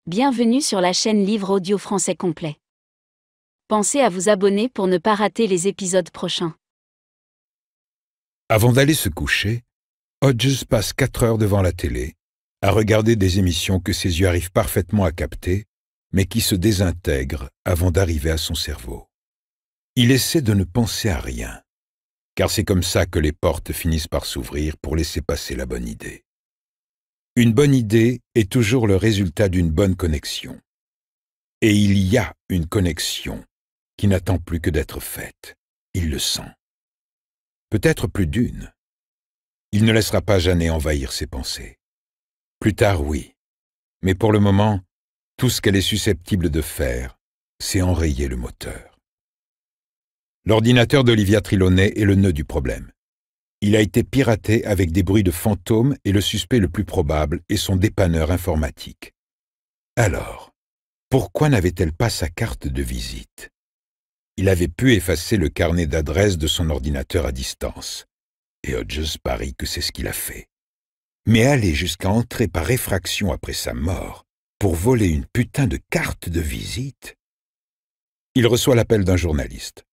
Bienvenue sur la chaîne Livre Audio Français Complet. Pensez à vous abonner pour ne pas rater les épisodes prochains. Avant d'aller se coucher, Hodges passe 4 heures devant la télé, à regarder des émissions que ses yeux arrivent parfaitement à capter, mais qui se désintègrent avant d'arriver à son cerveau. Il essaie de ne penser à rien, car c'est comme ça que les portes finissent par s'ouvrir pour laisser passer la bonne idée. Une bonne idée est toujours le résultat d'une bonne connexion. Et il y a une connexion qui n'attend plus que d'être faite. Il le sent. Peut-être plus d'une. Il ne laissera pas Jeannet envahir ses pensées. Plus tard, oui. Mais pour le moment, tout ce qu'elle est susceptible de faire, c'est enrayer le moteur. L'ordinateur d'Olivia Trelawney est le nœud du problème. Il a été piraté avec des bruits de fantômes et le suspect le plus probable est son dépanneur informatique. Alors, pourquoi n'avait-elle pas sa carte de visite? Il avait pu effacer le carnet d'adresses de son ordinateur à distance. Et Hodges parie que c'est ce qu'il a fait. Mais aller jusqu'à entrer par effraction après sa mort pour voler une putain de carte de visite? Il reçoit l'appel d'un journaliste,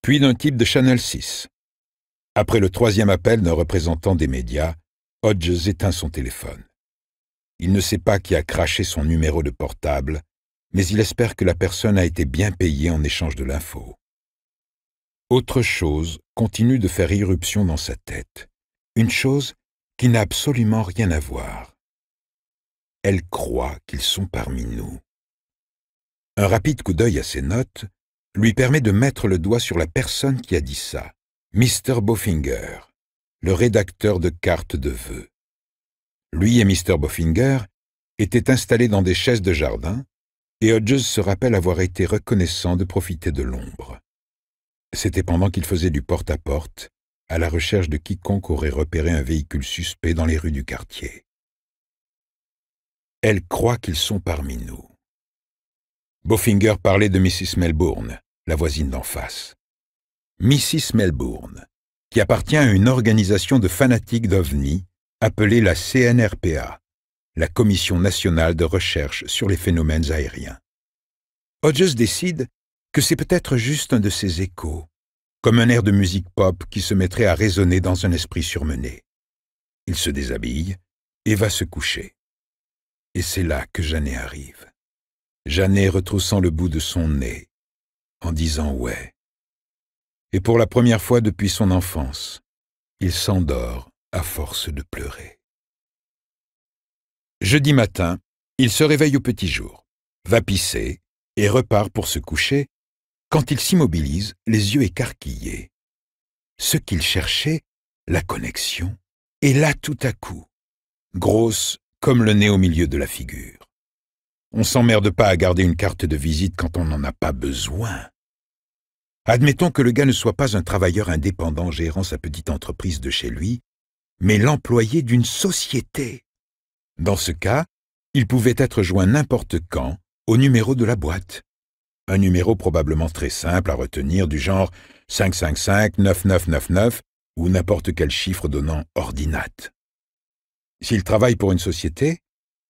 puis d'un type de Channel 6. Après le 3e appel d'un représentant des médias, Hodges éteint son téléphone. Il ne sait pas qui a craché son numéro de portable, mais il espère que la personne a été bien payée en échange de l'info. Autre chose continue de faire irruption dans sa tête. Une chose qui n'a absolument rien à voir. Elle croit qu'ils sont parmi nous. Un rapide coup d'œil à ses notes lui permet de mettre le doigt sur la personne qui a dit ça. Mr. Boffinger, le rédacteur de cartes de vœux. Lui et Mr. Boffinger étaient installés dans des chaises de jardin et Hodges se rappelle avoir été reconnaissant de profiter de l'ombre. C'était pendant qu'il faisait du porte-à-porte à la recherche de quiconque aurait repéré un véhicule suspect dans les rues du quartier. Elle croit qu'ils sont parmi nous. Boffinger parlait de Mrs. Melbourne, la voisine d'en face. Mrs. Melbourne, qui appartient à une organisation de fanatiques d'OVNI appelée la CNRPA, la Commission nationale de recherche sur les phénomènes aériens. Hodges décide que c'est peut-être juste un de ces échos, comme un air de musique pop qui se mettrait à résonner dans un esprit surmené. Il se déshabille et va se coucher. Et c'est là que Jeannet arrive. Jeannet retroussant le bout de son nez, en disant « ouais ». Et pour la première fois depuis son enfance, il s'endort à force de pleurer. Jeudi matin, il se réveille au petit jour, va pisser et repart pour se coucher quand il s'immobilise, les yeux écarquillés. Ce qu'il cherchait, la connexion, est là tout à coup, grosse comme le nez au milieu de la figure. On s'emmerde pas à garder une carte de visite quand on n'en a pas besoin. Admettons que le gars ne soit pas un travailleur indépendant gérant sa petite entreprise de chez lui, mais l'employé d'une société. Dans ce cas, il pouvait être joint n'importe quand au numéro de la boîte. Un numéro probablement très simple à retenir du genre 555-9999 ou n'importe quel chiffre donnant ordinate. S'il travaille pour une société,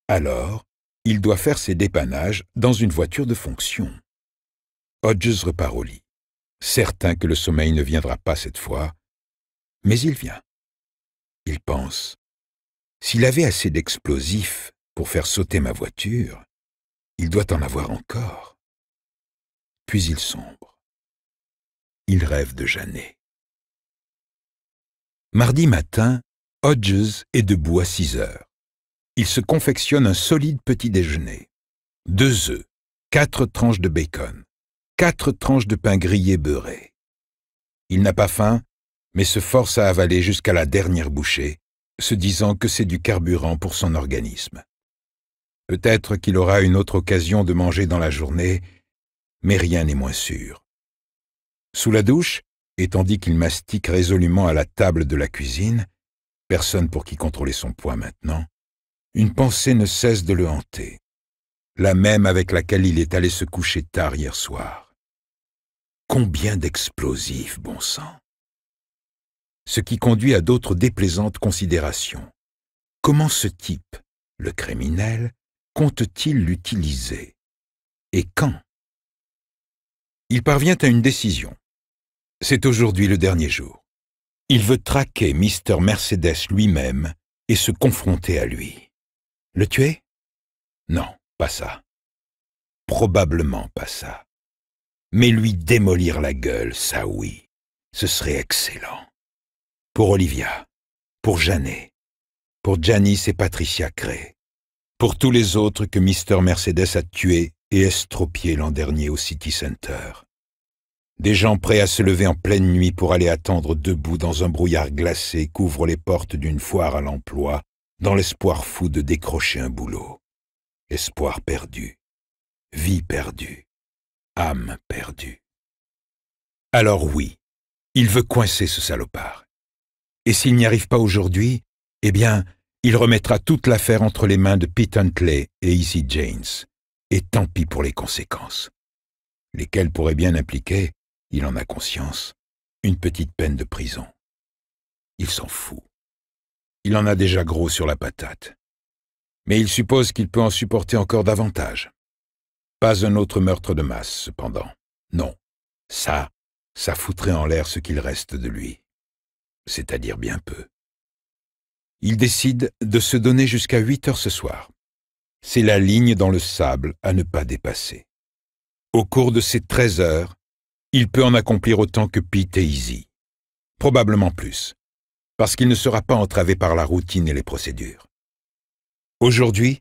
alors il doit faire ses dépannages dans une voiture de fonction. Hodges repart au lit. Certain que le sommeil ne viendra pas cette fois, mais il vient. Il pense, s'il avait assez d'explosifs pour faire sauter ma voiture, il doit en avoir encore. Puis il sombre. Il rêve de Jeannet. Mardi matin, Hodges est debout à 6 heures. Il se confectionne un solide petit déjeuner. 2 œufs, 4 tranches de bacon, 4 tranches de pain grillé beurré. Il n'a pas faim, mais se force à avaler jusqu'à la dernière bouchée, se disant que c'est du carburant pour son organisme. Peut-être qu'il aura une autre occasion de manger dans la journée, mais rien n'est moins sûr. Sous la douche, et tandis qu'il mastique résolument à la table de la cuisine, personne pour qui contrôler son poids maintenant, une pensée ne cesse de le hanter, la même avec laquelle il est allé se coucher tard hier soir. Combien d'explosifs, bon sang! Ce qui conduit à d'autres déplaisantes considérations. Comment ce type, le criminel, compte-t-il l'utiliser? Et quand? Il parvient à une décision. C'est aujourd'hui le dernier jour. Il veut traquer Mr. Mercedes lui-même et se confronter à lui. Le tuer? Non, pas ça. Probablement pas ça. Mais lui démolir la gueule, ça oui, ce serait excellent. Pour Olivia, pour Janet, pour Janice et Patricia Gray, pour tous les autres que Mr. Mercedes a tués et estropiés l'an dernier au City Center. Des gens prêts à se lever en pleine nuit pour aller attendre debout dans un brouillard glacé qu'ouvrent les portes d'une foire à l'emploi, dans l'espoir fou de décrocher un boulot. Espoir perdu, vie perdue, âme perdue. Alors oui, il veut coincer ce salopard. Et s'il n'y arrive pas aujourd'hui, eh bien, il remettra toute l'affaire entre les mains de Pete Huntley et Izzy James. Et tant pis pour les conséquences. Lesquelles pourraient bien impliquer, il en a conscience, une petite peine de prison. Il s'en fout. Il en a déjà gros sur la patate. Mais il suppose qu'il peut en supporter encore davantage. Pas un autre meurtre de masse, cependant. Non, ça foutrait en l'air ce qu'il reste de lui. C'est-à-dire bien peu. Il décide de se donner jusqu'à 8 heures ce soir. C'est la ligne dans le sable à ne pas dépasser. Au cours de ces 13 heures, il peut en accomplir autant que Pete et Izzy. Probablement plus, parce qu'il ne sera pas entravé par la routine et les procédures. Aujourd'hui,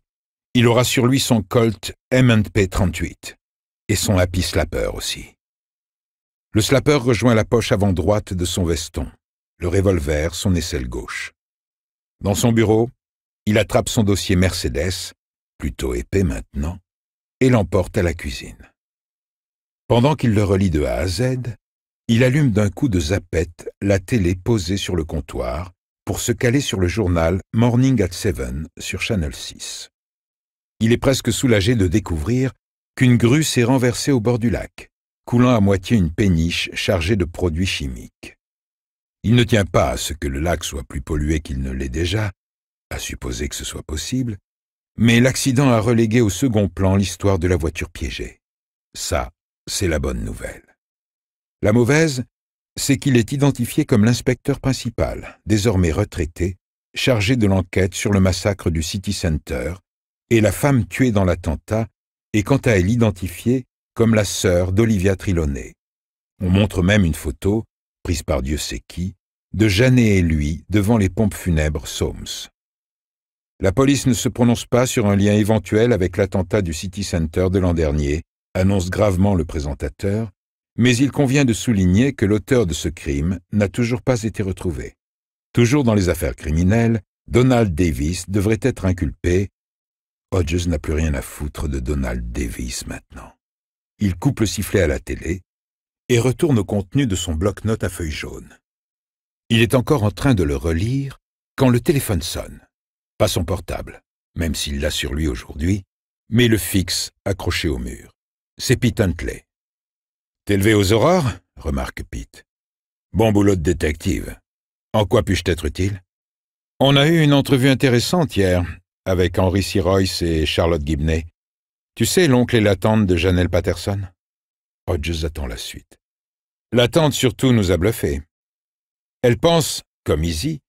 il aura sur lui son Colt M&P 38 et son Happy Slapper aussi. Le slapper rejoint la poche avant droite de son veston, le revolver son aisselle gauche. Dans son bureau, il attrape son dossier Mercedes, plutôt épais maintenant, et l'emporte à la cuisine. Pendant qu'il le relie de A à Z, il allume d'un coup de zappette la télé posée sur le comptoir pour se caler sur le journal Morning at 7 sur Channel 6. Il est presque soulagé de découvrir qu'une grue s'est renversée au bord du lac, coulant à moitié une péniche chargée de produits chimiques. Il ne tient pas à ce que le lac soit plus pollué qu'il ne l'est déjà, à supposer que ce soit possible, mais l'accident a relégué au second plan l'histoire de la voiture piégée. Ça, c'est la bonne nouvelle. La mauvaise, c'est qu'il est identifié comme l'inspecteur principal, désormais retraité, chargé de l'enquête sur le massacre du City Center, et la femme tuée dans l'attentat est quant à elle identifiée comme la sœur d'Olivia Trelawney. On montre même une photo, prise par Dieu sait qui, de Janet et lui devant les pompes funèbres Soames. La police ne se prononce pas sur un lien éventuel avec l'attentat du City Center de l'an dernier, annonce gravement le présentateur, mais il convient de souligner que l'auteur de ce crime n'a toujours pas été retrouvé. Toujours dans les affaires criminelles, Donald Davis devrait être inculpé. Hodges n'a plus rien à foutre de Donald Davis maintenant. Il coupe le sifflet à la télé et retourne au contenu de son bloc-notes à feuilles jaunes. Il est encore en train de le relire quand le téléphone sonne. Pas son portable, même s'il l'a sur lui aujourd'hui, mais le fixe accroché au mur. C'est Pete Huntley. « T'es levé aux aurores ?» remarque Pete. « Bon boulot de détective. En quoi puis-je t'être utile ?»« On a eu une entrevue intéressante hier, avec Henry C. Royce et Charlotte Gibney. Tu sais, l'oncle et la tante de Janelle Patterson ?» Hodges attend la suite. « La tante surtout nous a bluffés. Elle pense, comme Izzy,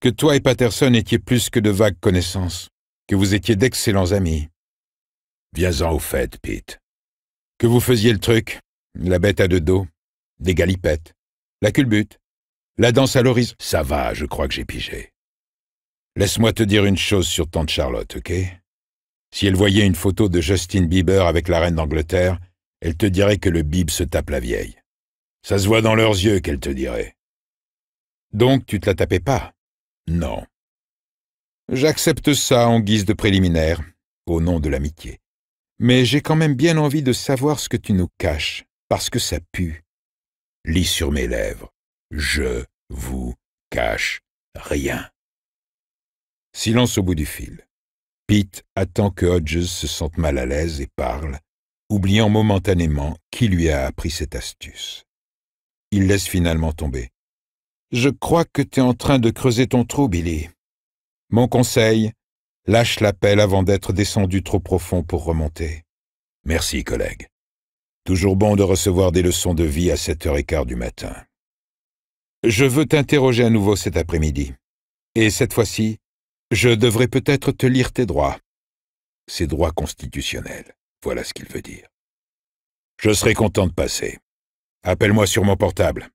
que toi et Patterson étiez plus que de vagues connaissances, que vous étiez d'excellents amis. Viens-en au fait, Pete. Que vous faisiez le truc, la bête à deux dos, des galipettes, la culbute, la danse à l'horizon. Ça va, je crois que j'ai pigé. Laisse-moi te dire une chose sur tante Charlotte, ok? Si elle voyait une photo de Justin Bieber avec la reine d'Angleterre, elle te dirait que le bib se tape la vieille. Ça se voit dans leurs yeux qu'elle te dirait. Donc tu te la tapais pas? Non. J'accepte ça en guise de préliminaire, au nom de l'amitié. Mais j'ai quand même bien envie de savoir ce que tu nous caches, parce que ça pue. Lis sur mes lèvres. Je vous cache rien. Silence au bout du fil. Pete attend que Hodges se sente mal à l'aise et parle, oubliant momentanément qui lui a appris cette astuce. Il laisse finalement tomber. « Je crois que t'es en train de creuser ton trou, Billy. Mon conseil, lâche la pelle avant d'être descendu trop profond pour remonter. « Merci, collègue. Toujours bon de recevoir des leçons de vie à 7h15 du matin. Je veux t'interroger à nouveau cet après-midi. Et cette fois-ci, je devrais peut-être te lire tes droits. Ces droits constitutionnels, voilà ce qu'il veut dire. Je serai content de passer. Appelle-moi sur mon portable. »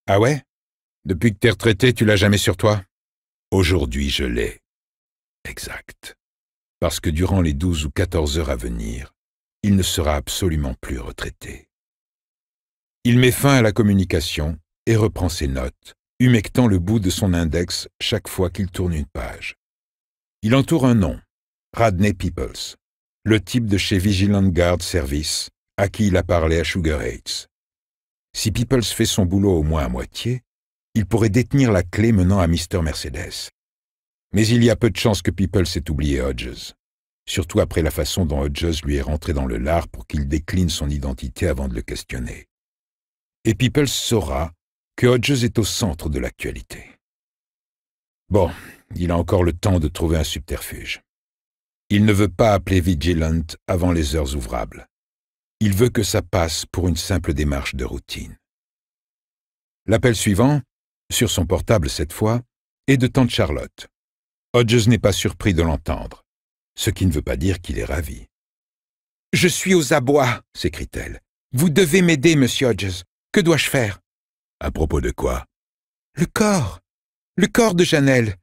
« Ah ouais? Depuis que t'es retraité, tu l'as jamais sur toi? » « Aujourd'hui, je l'ai. » « Exact. Parce que durant les 12 ou 14 heures à venir, il ne sera absolument plus retraité. Il met fin à la communication et reprend ses notes, humectant le bout de son index chaque fois qu'il tourne une page. Il entoure un nom, Radney Peoples, le type de chez Vigilant Guard Service, à qui il a parlé à Sugar Heights. Si Peoples fait son boulot au moins à moitié, il pourrait détenir la clé menant à Mr. Mercedes. Mais il y a peu de chances que Peoples ait oublié Hodges, surtout après la façon dont Hodges lui est rentré dans le lard pour qu'il décline son identité avant de le questionner. Et Peoples saura que Hodges est au centre de l'actualité. Bon, il a encore le temps de trouver un subterfuge. Il ne veut pas appeler Vigilant avant les heures ouvrables. Il veut que ça passe pour une simple démarche de routine. L'appel suivant, sur son portable cette fois, est de tante Charlotte. Hodges n'est pas surpris de l'entendre, ce qui ne veut pas dire qu'il est ravi. « Je suis aux abois, s'écrie-t-elle. « Vous devez m'aider, monsieur Hodges. Que dois-je faire? »« À propos de quoi? »« Le corps de Janelle.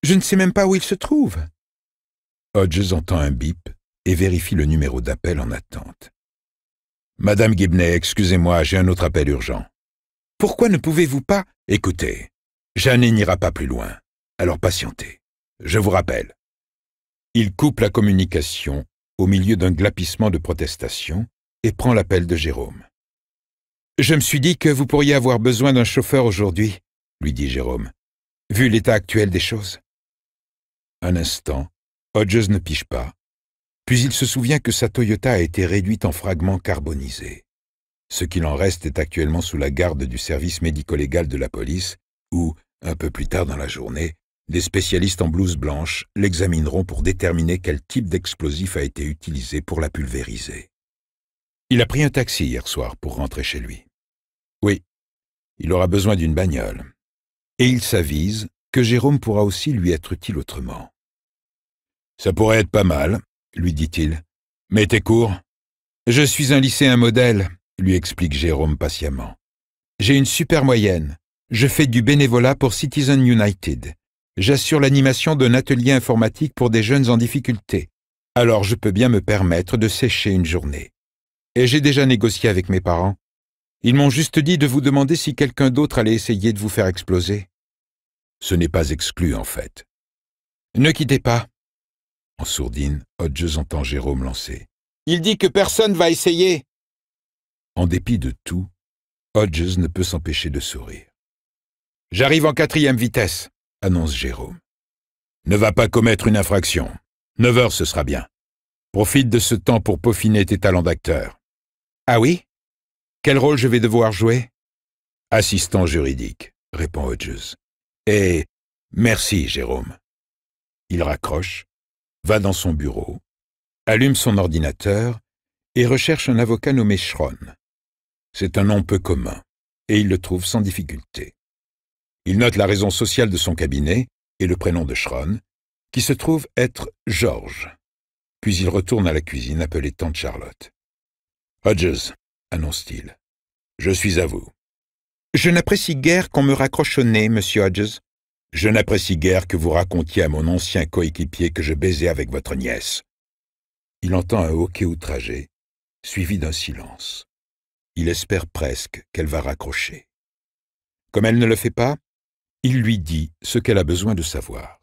Je ne sais même pas où il se trouve. » Hodges entend un bip et vérifie le numéro d'appel en attente. « Madame Gibney, excusez-moi, j'ai un autre appel urgent. »« Pourquoi ne pouvez-vous pas... » »« Écoutez, Jeanne n'ira pas plus loin, alors patientez. Je vous rappelle. » Il coupe la communication au milieu d'un glapissement de protestation et prend l'appel de Jérôme. « Je me suis dit que vous pourriez avoir besoin d'un chauffeur aujourd'hui, » lui dit Jérôme, « vu l'état actuel des choses. » Un instant, Hodges ne pige pas, puis il se souvient que sa Toyota a été réduite en fragments carbonisés. Ce qu'il en reste est actuellement sous la garde du service médico-légal de la police, où, un peu plus tard dans la journée, des spécialistes en blouse blanche l'examineront pour déterminer quel type d'explosif a été utilisé pour la pulvériser. Il a pris un taxi hier soir pour rentrer chez lui. Oui, il aura besoin d'une bagnole. Et il s'avise que Jérôme pourra aussi lui être utile autrement. « Ça pourrait être pas mal, » lui dit-il. « Mais t'es court. »« Je suis un lycéen modèle, » lui explique Jérôme patiemment. « J'ai une super moyenne. Je fais du bénévolat pour Citizen United. J'assure l'animation d'un atelier informatique pour des jeunes en difficulté. Alors je peux bien me permettre de sécher une journée. Et j'ai déjà négocié avec mes parents. Ils m'ont juste dit de vous demander si quelqu'un d'autre allait essayer de vous faire exploser. » Ce n'est pas exclu, en fait. « Ne quittez pas. » En sourdine, Hodges entend Jérôme lancer. « Il dit que personne va essayer. » En dépit de tout, Hodges ne peut s'empêcher de sourire. « J'arrive en 4e vitesse, » annonce Jérôme. « Ne va pas commettre une infraction. 9 heures, ce sera bien. Profite de ce temps pour peaufiner tes talents d'acteur. »« Ah oui? Quel rôle je vais devoir jouer? »« Assistant juridique, » répond Hodges. « Et merci, Jérôme. » Il raccroche, va dans son bureau, allume son ordinateur et recherche un avocat nommé Schron. C'est un nom peu commun, et il le trouve sans difficulté. Il note la raison sociale de son cabinet et le prénom de Schron, qui se trouve être George. Puis il retourne à la cuisine appeler tante Charlotte. « Hodges, » annonce-t-il, « je suis à vous. »« Je n'apprécie guère qu'on me raccroche au nez, monsieur Hodges. »« Je n'apprécie guère que vous racontiez à mon ancien coéquipier que je baisais avec votre nièce. » Il entend un hoquet outragé, suivi d'un silence. Il espère presque qu'elle va raccrocher. Comme elle ne le fait pas, il lui dit ce qu'elle a besoin de savoir.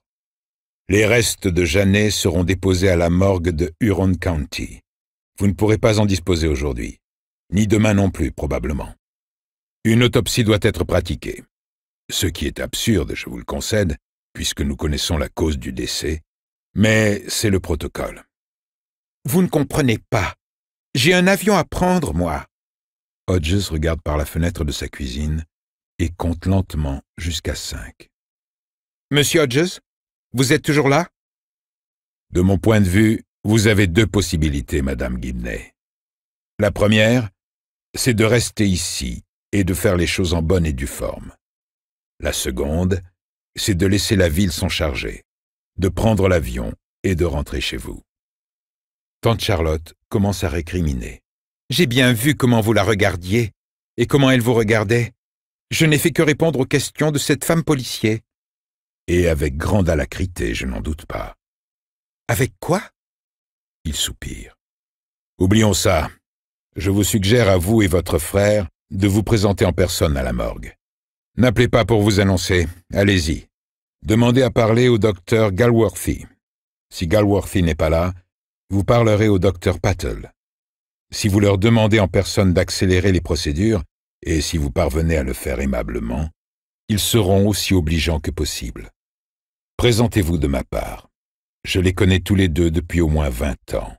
Les restes de Janet seront déposés à la morgue de Huron County. Vous ne pourrez pas en disposer aujourd'hui, ni demain non plus, probablement. Une autopsie doit être pratiquée. Ce qui est absurde, je vous le concède, puisque nous connaissons la cause du décès, mais c'est le protocole. Vous ne comprenez pas. J'ai un avion à prendre, moi. Hodges regarde par la fenêtre de sa cuisine et compte lentement jusqu'à 5. « Monsieur Hodges, vous êtes toujours là? » De mon point de vue, vous avez deux possibilités, Madame Gibney. La première, c'est de rester ici et de faire les choses en bonne et due forme. La seconde, c'est de laisser la ville s'en charger, de prendre l'avion et de rentrer chez vous. Tante Charlotte commence à récriminer. « J'ai bien vu comment vous la regardiez et comment elle vous regardait. Je n'ai fait que répondre aux questions de cette femme policier. » Et avec grande alacrité, je n'en doute pas. « Avec quoi ?» Il soupire. « Oublions ça. Je vous suggère à vous et votre frère de vous présenter en personne à la morgue. N'appelez pas pour vous annoncer. Allez-y. Demandez à parler au docteur Galworthy. Si Galworthy n'est pas là, vous parlerez au docteur Pattle. Si vous leur demandez en personne d'accélérer les procédures, et si vous parvenez à le faire aimablement, ils seront aussi obligeants que possible. Présentez-vous de ma part. Je les connais tous les deux depuis au moins 20 ans.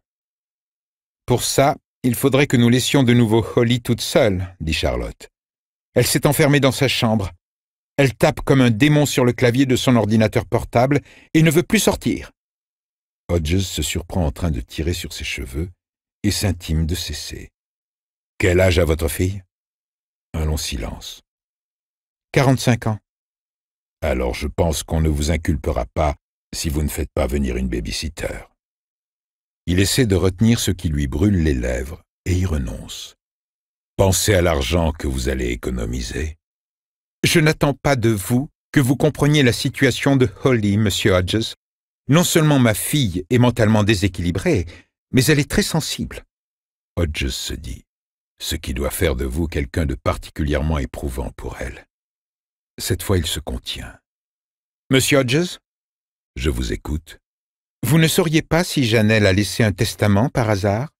Pour ça, il faudrait que nous laissions de nouveau Holly toute seule, dit Charlotte. Elle s'est enfermée dans sa chambre. Elle tape comme un démon sur le clavier de son ordinateur portable et ne veut plus sortir. Hodges se surprend en train de tirer sur ses cheveux et s'intime de cesser. « Quel âge a votre fille ?» Un long silence. « 45 ans. » Alors je pense qu'on ne vous inculpera pas si vous ne faites pas venir une baby-sitter. Il essaie de retenir ce qui lui brûle les lèvres et y renonce. Pensez à l'argent que vous allez économiser. Je n'attends pas de vous que vous compreniez la situation de Holly, Monsieur Hodges. Non seulement ma fille est mentalement déséquilibrée, mais elle est très sensible. Hodges se dit, ce qui doit faire de vous quelqu'un de particulièrement éprouvant pour elle. Cette fois, il se contient. Monsieur Hodges, je vous écoute. Vous ne sauriez pas si Janelle a laissé un testament par hasard?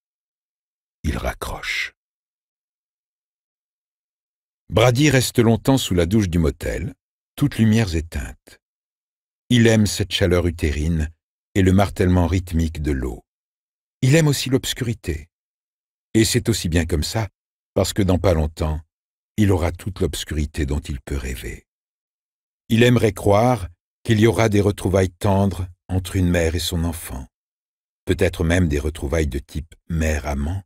Il raccroche. Brady reste longtemps sous la douche du motel, toutes lumières éteintes. Il aime cette chaleur utérine et le martèlement rythmique de l'eau. Il aime aussi l'obscurité. Et c'est aussi bien comme ça, parce que dans pas longtemps, il aura toute l'obscurité dont il peut rêver. Il aimerait croire qu'il y aura des retrouvailles tendres entre une mère et son enfant, peut-être même des retrouvailles de type mère-amant.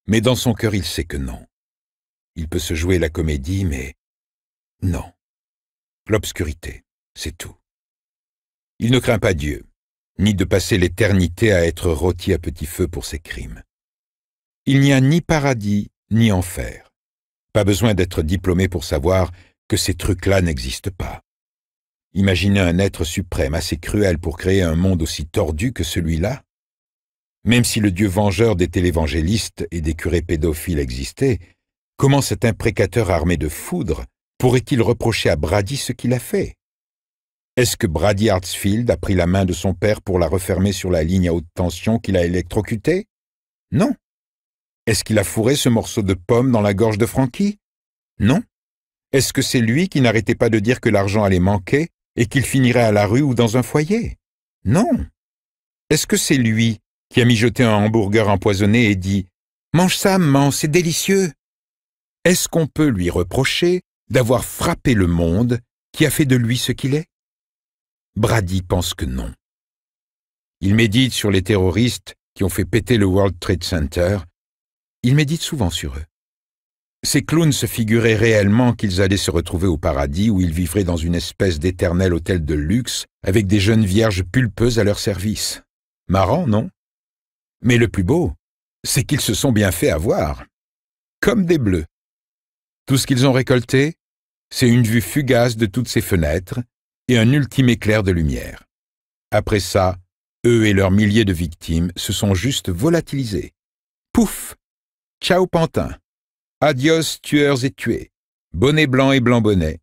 Mais dans son cœur, il sait que non. Il peut se jouer la comédie, mais non. L'obscurité, c'est tout. Il ne craint pas Dieu, ni de passer l'éternité à être rôti à petit feu pour ses crimes. Il n'y a ni paradis, ni enfer. Pas besoin d'être diplômé pour savoir que ces trucs-là n'existent pas. Imaginez un être suprême assez cruel pour créer un monde aussi tordu que celui-là. Même si le Dieu vengeur des télévangélistes et des curés pédophiles existait, comment cet imprécateur armé de foudre pourrait-il reprocher à Brady ce qu'il a fait? Est-ce que Brady Hartsfield a pris la main de son père pour la refermer sur la ligne à haute tension qu'il a électrocutée? Non. Est-ce qu'il a fourré ce morceau de pomme dans la gorge de Frankie? Non. Est-ce que c'est lui qui n'arrêtait pas de dire que l'argent allait manquer et qu'il finirait à la rue ou dans un foyer? Non. Est-ce que c'est lui qui a mijoté un hamburger empoisonné et dit « Mange ça, maman, c'est délicieux ». Est-ce qu'on peut lui reprocher d'avoir frappé le monde qui a fait de lui ce qu'il est? Brady pense que non. Il médite sur les terroristes qui ont fait péter le World Trade Center. Il médite souvent sur eux. Ces clowns se figuraient réellement qu'ils allaient se retrouver au paradis où ils vivraient dans une espèce d'éternel hôtel de luxe avec des jeunes vierges pulpeuses à leur service. Marrant, non? Mais le plus beau, c'est qu'ils se sont bien fait avoir. Comme des bleus. Tout ce qu'ils ont récolté, c'est une vue fugace de toutes ces fenêtres et un ultime éclair de lumière. Après ça, eux et leurs milliers de victimes se sont juste volatilisés. Pouf! Ciao pantin! Adios tueurs et tués, bonnet blanc et blanc bonnet,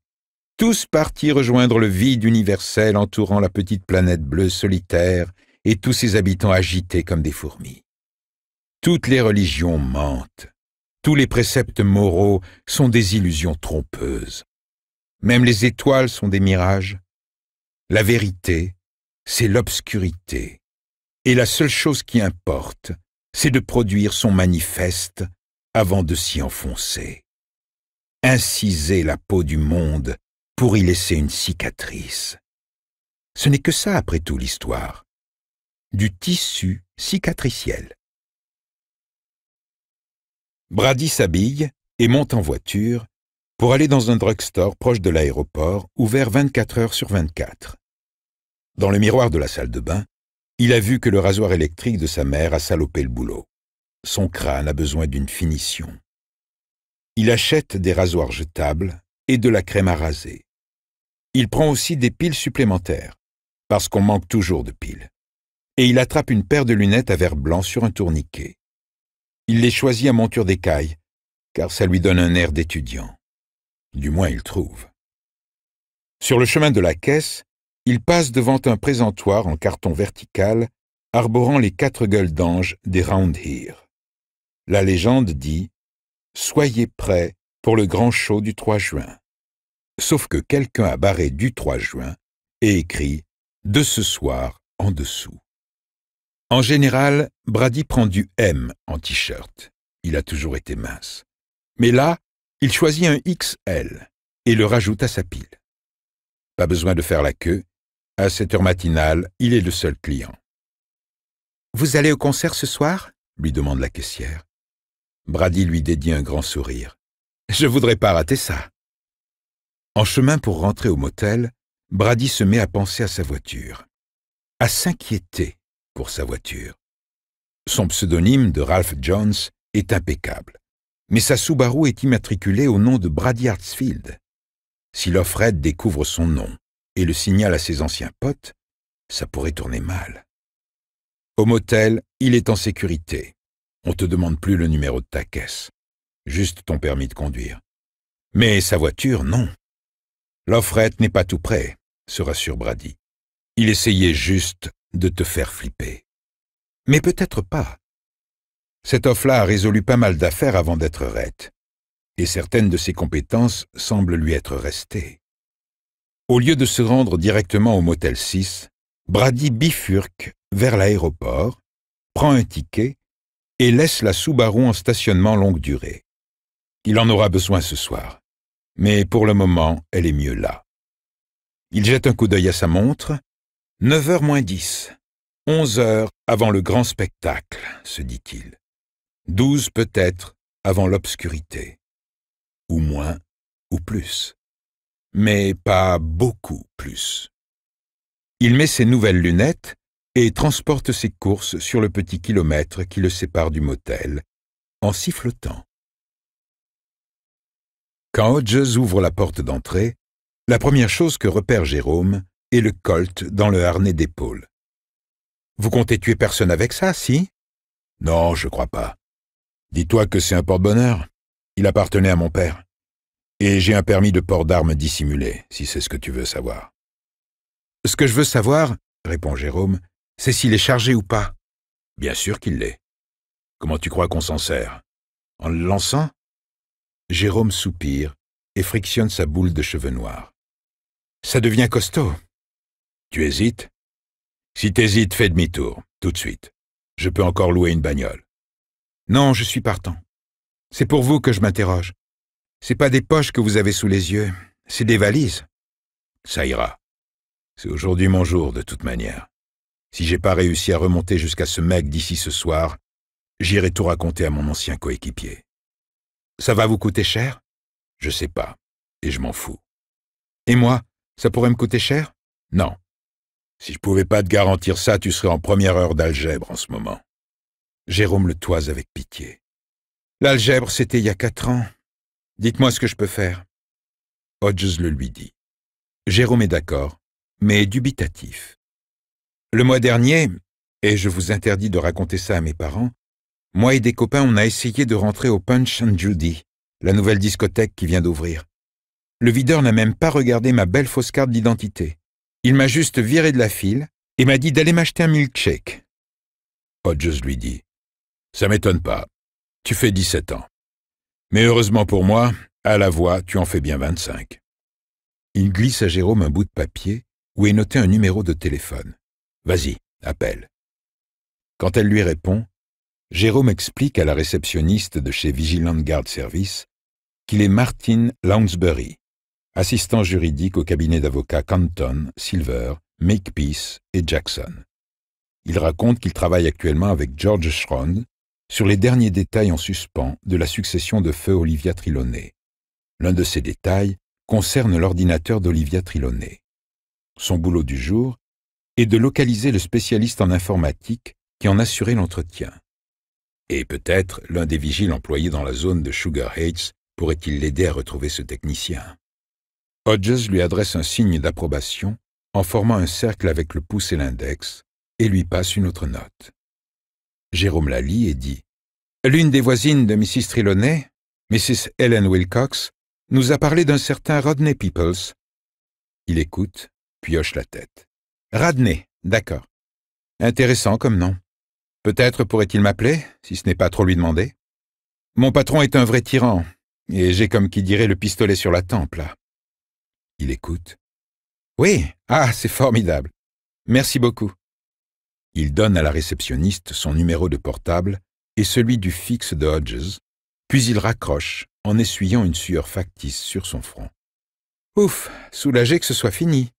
tous partis rejoindre le vide universel entourant la petite planète bleue solitaire et tous ses habitants agités comme des fourmis. Toutes les religions mentent, tous les préceptes moraux sont des illusions trompeuses. Même les étoiles sont des mirages. La vérité, c'est l'obscurité. Et la seule chose qui importe, c'est de produire son manifeste avant de s'y enfoncer. Inciser la peau du monde pour y laisser une cicatrice. Ce n'est que ça, après tout, l'histoire. du tissu cicatriciel. Brady s'habille et monte en voiture pour aller dans un drugstore proche de l'aéroport, ouvert 24 heures sur 24. Dans le miroir de la salle de bain, il a vu que le rasoir électrique de sa mère a salopé le boulot. Son crâne a besoin d'une finition. Il achète des rasoirs jetables et de la crème à raser. Il prend aussi des piles supplémentaires, parce qu'on manque toujours de piles. Et il attrape une paire de lunettes à verre blanc sur un tourniquet. Il les choisit à monture d'écaille, car ça lui donne un air d'étudiant. Du moins, il trouve. Sur le chemin de la caisse, il passe devant un présentoir en carton vertical arborant les 4 gueules d'ange des Round Here. La légende dit « Soyez prêts pour le grand show du 3 juin ». Sauf que quelqu'un a barré du 3 juin et écrit « de ce soir en dessous ». En général, Brady prend du M en t-shirt. Il a toujours été mince. Mais là, il choisit un XL et le rajoute à sa pile. Pas besoin de faire la queue. À cette heure matinale, il est le seul client. « Vous allez au concert ce soir ?» lui demande la caissière. Brady lui dédie un grand sourire. « Je voudrais pas rater ça. » En chemin pour rentrer au motel, Brady se met à penser à sa voiture, à s'inquiéter pour sa voiture. Son pseudonyme de Ralph Jones est impeccable, mais sa Subaru est immatriculée au nom de Brady Hartsfield. Si Lofred découvre son nom et le signale à ses anciens potes, ça pourrait tourner mal. Au motel, il est en sécurité. On te demande plus le numéro de ta caisse, juste ton permis de conduire. Mais sa voiture, non. Lofred n'est pas tout prêt, se rassure Brady. Il essayait juste de te faire flipper. Mais peut-être pas. Cet off-là a résolu pas mal d'affaires avant d'être raide, et certaines de ses compétences semblent lui être restées. Au lieu de se rendre directement au motel 6, Brady bifurque vers l'aéroport, prend un ticket et laisse la Subaru en stationnement longue durée. Il en aura besoin ce soir, mais pour le moment, elle est mieux là. Il jette un coup d'œil à sa montre. 9h moins 10, 11 heures avant le grand spectacle, se dit-il. 12 peut-être avant l'obscurité. Ou moins, ou plus. Mais pas beaucoup plus. Il met ses nouvelles lunettes et transporte ses courses sur le petit kilomètre qui le sépare du motel, en sifflotant. Quand Hodges ouvre la porte d'entrée, la première chose que repère Jérôme est le Colt dans le harnais d'épaule. « Vous comptez tuer personne avec ça, si ?»« Non, je crois pas. Dis-toi que c'est un porte-bonheur. Il appartenait à mon père. Et j'ai un permis de port d'armes dissimulé, si c'est ce que tu veux savoir. »« Ce que je veux savoir, répond Jérôme, c'est s'il est chargé ou pas. »« Bien sûr qu'il l'est. Comment tu crois qu'on s'en sert? En le lançant ?» Jérôme soupire et frictionne sa boule de cheveux noirs. « Ça devient costaud. »« Tu hésites? Si t'hésites, fais demi-tour, tout de suite. Je peux encore louer une bagnole. »« Non, je suis partant. C'est pour vous que je m'interroge. C'est pas des poches que vous avez sous les yeux, c'est des valises. »« Ça ira. C'est aujourd'hui mon jour, de toute manière. Si j'ai pas réussi à remonter jusqu'à ce mec d'ici ce soir, j'irai tout raconter à mon ancien coéquipier. »« Ça va vous coûter cher? » ?»« Je sais pas, et je m'en fous. »« Et moi, ça pourrait me coûter cher? » ?»« Non. Si je pouvais pas te garantir ça, tu serais en première heure d'algèbre en ce moment. » Jérôme le toise avec pitié. « L'algèbre, c'était il y a 4 ans. Dites-moi ce que je peux faire. » Hodges le lui dit. Jérôme est d'accord, mais dubitatif. « Le mois dernier, et je vous interdis de raconter ça à mes parents, moi et des copains, on a essayé de rentrer au Punch and Judy, la nouvelle discothèque qui vient d'ouvrir. Le videur n'a même pas regardé ma belle fausse carte d'identité. Il m'a juste viré de la file et m'a dit d'aller m'acheter un milkshake. » Hodges lui dit. « Ça m'étonne pas. Tu fais 17 ans. Mais heureusement pour moi, à la voix, tu en fais bien 25. » Il glisse à Jérôme un bout de papier où est noté un numéro de téléphone. « Vas-y, appelle. » Quand elle lui répond, Jérôme explique à la réceptionniste de chez Vigilant Guard Service qu'il est Martin Lounsbury, assistant juridique au cabinet d'avocats Canton, Silver, Makepeace et Jackson. Il raconte qu'il travaille actuellement avec George Schron sur les derniers détails en suspens de la succession de feu Olivia Trelawney. L'un de ces détails concerne l'ordinateur d'Olivia Trelawney. Son boulot du jour est de localiser le spécialiste en informatique qui en assurait l'entretien. Et peut-être l'un des vigiles employés dans la zone de Sugar Heights pourrait-il l'aider à retrouver ce technicien. Hodges lui adresse un signe d'approbation en formant un cercle avec le pouce et l'index et lui passe une autre note. Jérôme la lit et dit « L'une des voisines de Mrs. Trelawney, Mrs. Helen Wilcox, nous a parlé d'un certain Rodney Peoples. » Il écoute, puis hoche la tête. « Radney, d'accord. Intéressant comme nom. Peut-être pourrait-il m'appeler, si ce n'est pas trop lui demander. Mon patron est un vrai tyran, et j'ai comme qui dirait le pistolet sur la tempe, là. » Il écoute. « Oui, c'est formidable. Merci beaucoup. » Il donne à la réceptionniste son numéro de portable et celui du fixe de Hodges, puis il raccroche en essuyant une sueur factice sur son front. « Ouf, soulagé que ce soit fini. »«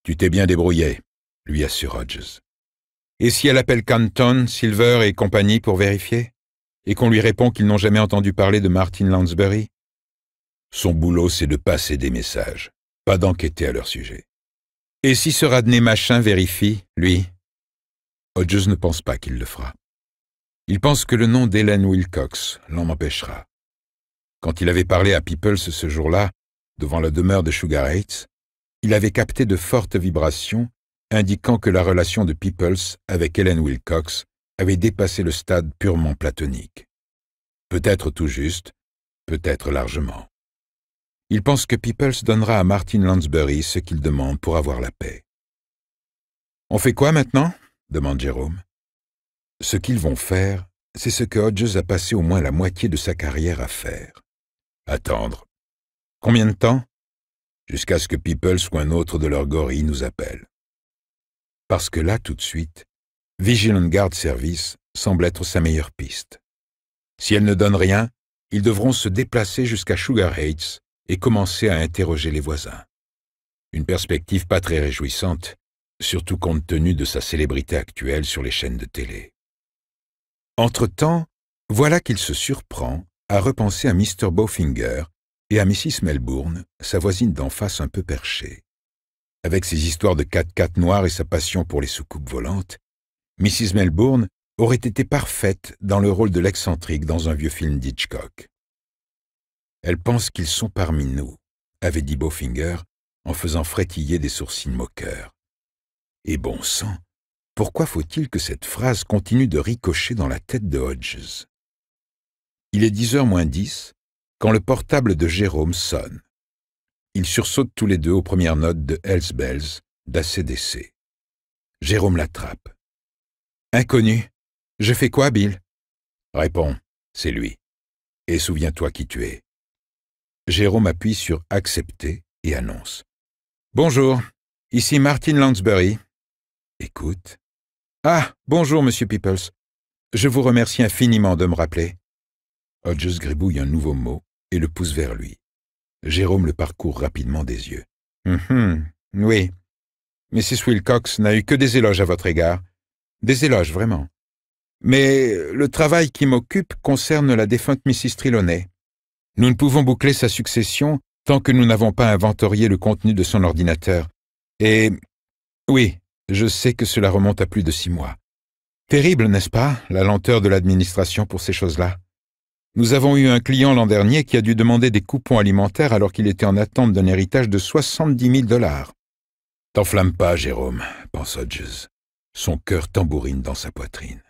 Tu t'es bien débrouillé, » lui assure Hodges. « Et si elle appelle Canton, Silver et compagnie pour vérifier? Et qu'on lui répond qu'ils n'ont jamais entendu parler de Martin Lansbury? Son boulot, c'est de passer des messages, pas d'enquêter à leur sujet. Et si ce Radney machin vérifie, lui? » Hodges ne pense pas qu'il le fera. Il pense que le nom d'Helen Wilcox l'en empêchera. Quand il avait parlé à Peoples ce jour-là, devant la demeure de Sugar Heights, il avait capté de fortes vibrations indiquant que la relation de Peoples avec Helen Wilcox avait dépassé le stade purement platonique. Peut-être tout juste, peut-être largement. Il pense que Peoples donnera à Martin Lansbury ce qu'il demande pour avoir la paix. « On fait quoi maintenant ?» demande Jérôme. Ce qu'ils vont faire, c'est ce que Hodges a passé au moins la moitié de sa carrière à faire. Attendre. Combien de temps? Jusqu'à ce que Peoples ou un autre de leurs gorilles nous appelle. Parce que là, tout de suite, Vigilant Guard Service semble être sa meilleure piste. Si elle ne donne rien, ils devront se déplacer jusqu'à Sugar Heights et commencer à interroger les voisins. Une perspective pas très réjouissante, surtout compte tenu de sa célébrité actuelle sur les chaînes de télé. Entre-temps, voilà qu'il se surprend à repenser à Mr. Bowfinger et à Mrs. Melbourne, sa voisine d'en face un peu perchée. Avec ses histoires de 4x4 noirs et sa passion pour les soucoupes volantes, Mrs. Melbourne aurait été parfaite dans le rôle de l'excentrique dans un vieux film d'Hitchcock. « Elle pense qu'ils sont parmi nous », avait dit Bowfinger en faisant frétiller des sourcils moqueurs. Et bon sang, pourquoi faut-il que cette phrase continue de ricocher dans la tête de Hodges? Il est 10h moins 10 quand le portable de Jérôme sonne. Ils sursautent tous les deux aux premières notes de Hells Bells d'ACDC. Jérôme l'attrape. « Inconnu. Je fais quoi, Bill ?» Réponds, c'est lui. Et souviens-toi qui tu es. Jérôme appuie sur « Accepter » et annonce. « Bonjour, ici Martin Lansbury. » Écoute. « Ah, bonjour, monsieur Peoples. Je vous remercie infiniment de me rappeler. » Hodges gribouille un nouveau mot et le pousse vers lui. Jérôme le parcourt rapidement des yeux. « Oui. Mrs. Wilcox n'a eu que des éloges à votre égard. Des éloges, vraiment. Mais le travail qui m'occupe concerne la défunte Mrs. Trelawney. Nous ne pouvons boucler sa succession tant que nous n'avons pas inventorié le contenu de son ordinateur. Et oui, je sais que cela remonte à plus de 6 mois. Terrible, n'est-ce pas, la lenteur de l'administration pour ces choses-là? Nous avons eu un client l'an dernier qui a dû demander des coupons alimentaires alors qu'il était en attente d'un héritage de 70 000 $. T'enflamme pas, Jérôme, pense Hodges. Son cœur tambourine dans sa poitrine.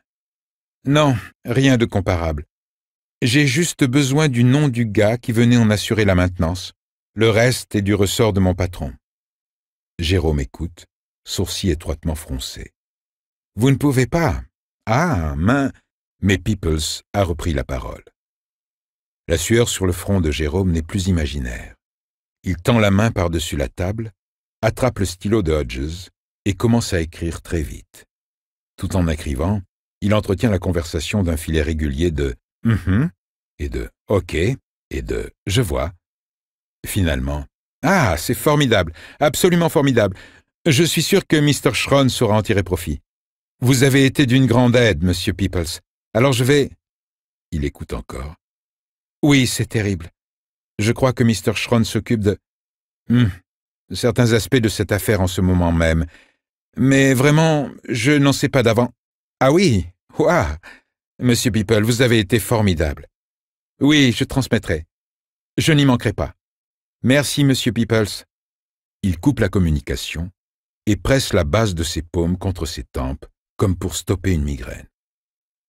Non, rien de comparable. J'ai juste besoin du nom du gars qui venait en assurer la maintenance. Le reste est du ressort de mon patron. Jérôme écoute, sourcils étroitement froncés. Vous ne pouvez pas. Ah, Mais Peoples a repris la parole. La sueur sur le front de Jérôme n'est plus imaginaire. Il tend la main par-dessus la table, attrape le stylo de Hodges et commence à écrire très vite. Tout en écrivant, il entretient la conversation d'un filet régulier de « et de « OK » et de « je vois ». Finalement, « Ah, c'est formidable, absolument formidable. Je suis sûr que Mr. Schron saura en tirer profit. Vous avez été d'une grande aide, Monsieur Peoples. Alors je vais... Il écoute encore. Oui, c'est terrible. Je crois que Mr. Schron s'occupe de... certains aspects de cette affaire en ce moment même. Mais vraiment, je n'en sais pas d'avant. Ah oui, ouah, Monsieur People, vous avez été formidable. Oui, je transmettrai. Je n'y manquerai pas. Merci, Monsieur Peoples. Il coupe la communication et presse la base de ses paumes contre ses tempes, comme pour stopper une migraine.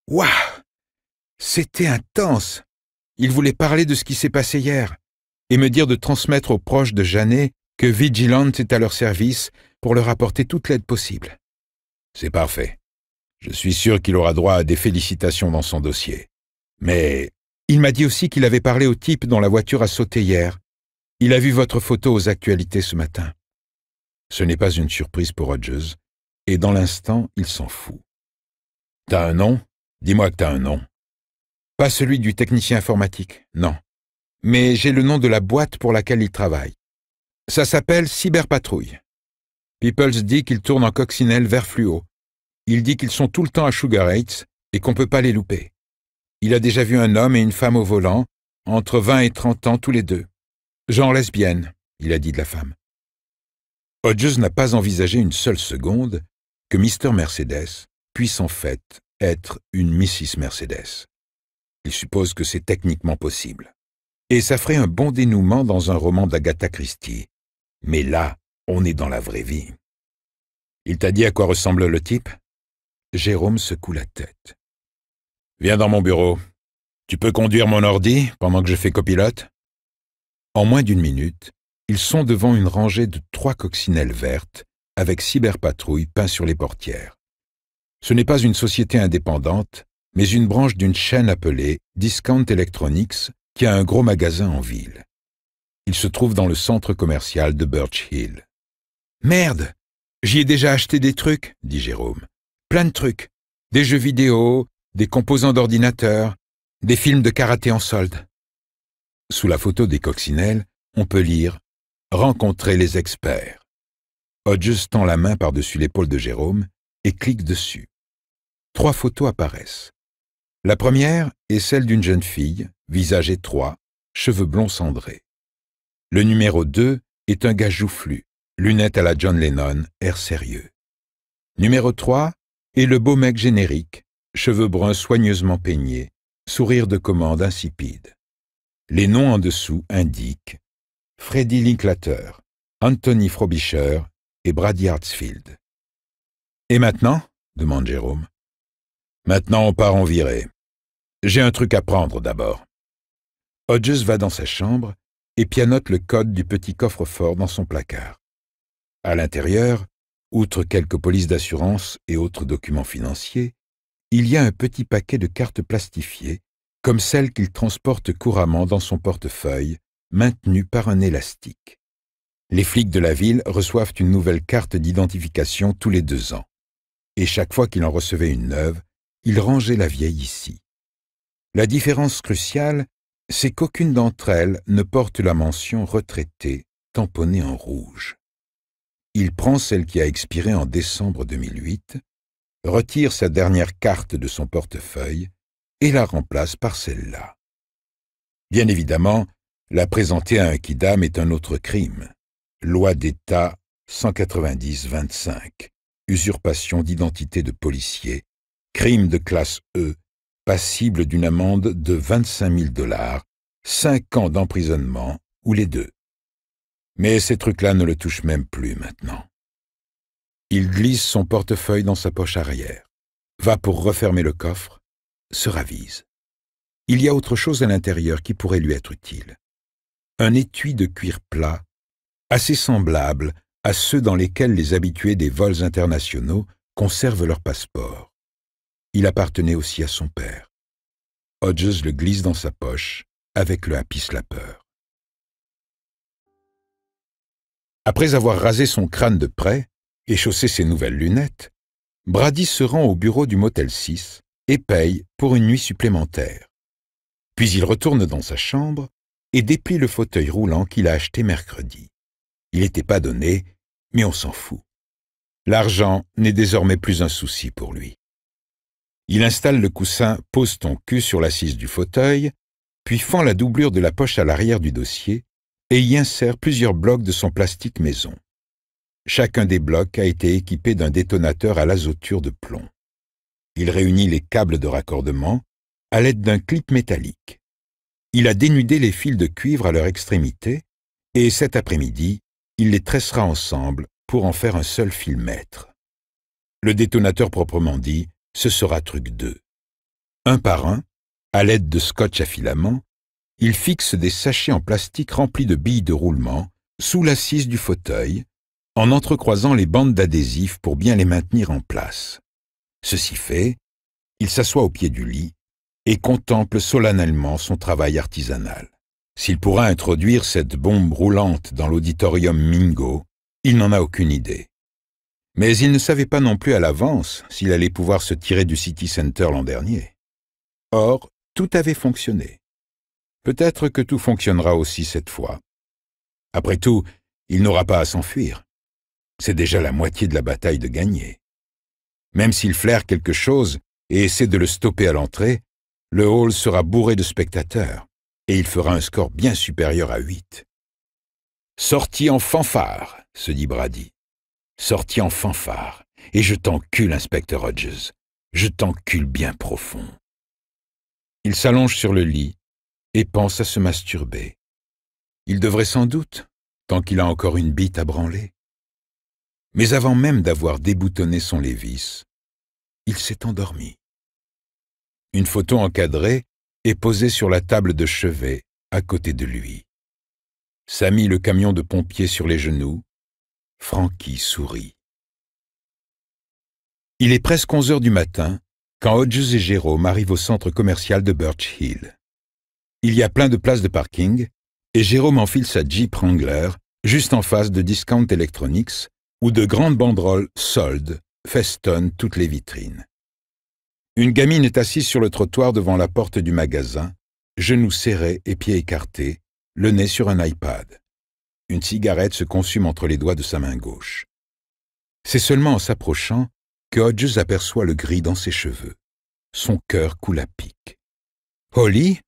Ouah! C'était intense! Il voulait parler de ce qui s'est passé hier et me dire de transmettre aux proches de Janet que Vigilant est à leur service pour leur apporter toute l'aide possible. C'est parfait. Je suis sûr qu'il aura droit à des félicitations dans son dossier. Mais il m'a dit aussi qu'il avait parlé au type dont la voiture a sauté hier. Il a vu votre photo aux actualités ce matin. Ce n'est pas une surprise pour Hodges, et dans l'instant, il s'en fout. T'as un nom? Dis-moi que t'as un nom. Pas celui du technicien informatique, non. Mais j'ai le nom de la boîte pour laquelle il travaille. Ça s'appelle Cyberpatrouille. Peoples dit qu'ils tournent en coccinelle vert fluo. Il dit qu'ils sont tout le temps à Sugar Heights et qu'on peut pas les louper. Il a déjà vu un homme et une femme au volant, entre 20 et 30 ans tous les deux. Genre lesbienne, il a dit de la femme. Hodges n'a pas envisagé une seule seconde que Mr. Mercedes puisse en fait être une Mrs. Mercedes. Il suppose que c'est techniquement possible. Et ça ferait un bon dénouement dans un roman d'Agatha Christie. Mais là, on est dans la vraie vie. Il t'a dit à quoi ressemble le type? Jérôme secoue la tête. Viens dans mon bureau. Tu peux conduire mon ordi pendant que je fais copilote? En moins d'une minute, ils sont devant une rangée de 3 coccinelles vertes avec Cyberpatrouille peint sur les portières. Ce n'est pas une société indépendante, mais une branche d'une chaîne appelée Discount Electronics qui a un gros magasin en ville. Il se trouve dans le centre commercial de Birch Hill. « Merde! J'y ai déjà acheté des trucs, » dit Jérôme. « Plein de trucs. Des jeux vidéo, des composants d'ordinateur, des films de karaté en solde. » Sous la photo des coccinelles, on peut lire « Rencontrer les experts ». Hodges tend la main par-dessus l'épaule de Jérôme et clique dessus. 3 photos apparaissent. La première est celle d'une jeune fille, visage étroit, cheveux blonds cendrés. Le numéro 2 est un gars joufflu, lunettes à la John Lennon, air sérieux. Numéro 3 est le beau mec générique, cheveux bruns soigneusement peignés, sourire de commande insipide. Les noms en dessous indiquent Freddie Linklater, Anthony Frobisher et Brady Hartsfield. « Et maintenant ?» demande Jérôme. « Maintenant, on part en virée. J'ai un truc à prendre d'abord. » Hodges va dans sa chambre et pianote le code du petit coffre-fort dans son placard. À l'intérieur, outre quelques polices d'assurance et autres documents financiers, il y a un petit paquet de cartes plastifiées, comme celles qu'il transporte couramment dans son portefeuille, maintenues par un élastique. Les flics de la ville reçoivent une nouvelle carte d'identification tous les 2 ans. Et chaque fois qu'il en recevait une neuve, il rangeait la vieille ici. La différence cruciale, c'est qu'aucune d'entre elles ne porte la mention « retraité » tamponnée en rouge. Il prend celle qui a expiré en décembre 2008, retire sa dernière carte de son portefeuille et la remplace par celle-là. Bien évidemment, la présenter à un kidam est un autre crime. Loi d'État 190-25, usurpation d'identité de policier, crime de classe E, passible d'une amende de 25 000 $, 5 ans d'emprisonnement ou les deux. Mais ces trucs-là ne le touchent même plus maintenant. Il glisse son portefeuille dans sa poche arrière, va pour refermer le coffre, se ravise. Il y a autre chose à l'intérieur qui pourrait lui être utile. Un étui de cuir plat, assez semblable à ceux dans lesquels les habitués des vols internationaux conservent leur passeport. Il appartenait aussi à son père. Hodges le glisse dans sa poche avec le happy slapper. Après avoir rasé son crâne de près et chaussé ses nouvelles lunettes, Brady se rend au bureau du Motel 6 et paye pour une nuit supplémentaire. Puis il retourne dans sa chambre et déplie le fauteuil roulant qu'il a acheté mercredi. Il n'était pas donné, mais on s'en fout. L'argent n'est désormais plus un souci pour lui. Il installe le coussin « Pose ton cul » sur l'assise du fauteuil, puis fend la doublure de la poche à l'arrière du dossier et y insère plusieurs blocs de son plastique maison. Chacun des blocs a été équipé d'un détonateur à l'azoture de plomb. Il réunit les câbles de raccordement à l'aide d'un clip métallique. Il a dénudé les fils de cuivre à leur extrémité et cet après-midi, il les tressera ensemble pour en faire un seul fil maître. Le détonateur proprement dit, ce sera truc 2. Un par un, à l'aide de scotch à filament, il fixe des sachets en plastique remplis de billes de roulement sous l'assise du fauteuil, en entrecroisant les bandes d'adhésif pour bien les maintenir en place. Ceci fait, il s'assoit au pied du lit et contemple solennellement son travail artisanal. S'il pourra introduire cette bombe roulante dans l'auditorium Mingo, il n'en a aucune idée. Mais il ne savait pas non plus à l'avance s'il allait pouvoir se tirer du City Center l'an dernier. Or, tout avait fonctionné. Peut-être que tout fonctionnera aussi cette fois. Après tout, il n'aura pas à s'enfuir. C'est déjà la moitié de la bataille de gagner. Même s'il flaire quelque chose et essaie de le stopper à l'entrée, le hall sera bourré de spectateurs et il fera un score bien supérieur à 8. « Sortie en fanfare », se dit Brady. « Sortie en fanfare, et je t'encule, inspecteur Hodges. Je t'encule bien profond. » Il s'allonge sur le lit et pense à se masturber. Il devrait sans doute, tant qu'il a encore une bite à branler. Mais avant même d'avoir déboutonné son Lévis, il s'est endormi. Une photo encadrée est posée sur la table de chevet à côté de lui. Sammy le camion de pompiers sur les genoux, Frankie sourit. Il est presque 11 heures du matin quand Hodges et Jérôme arrivent au centre commercial de Birch Hill. Il y a plein de places de parking et Jérôme enfile sa Jeep Wrangler juste en face de Discount Electronics où de grandes banderoles « Soldes » festonnent toutes les vitrines. Une gamine est assise sur le trottoir devant la porte du magasin, genoux serrés et pieds écartés, le nez sur un iPad. Une cigarette se consume entre les doigts de sa main gauche. C'est seulement en s'approchant que Hodges aperçoit le gris dans ses cheveux. Son cœur coule à pic. « Holly ?»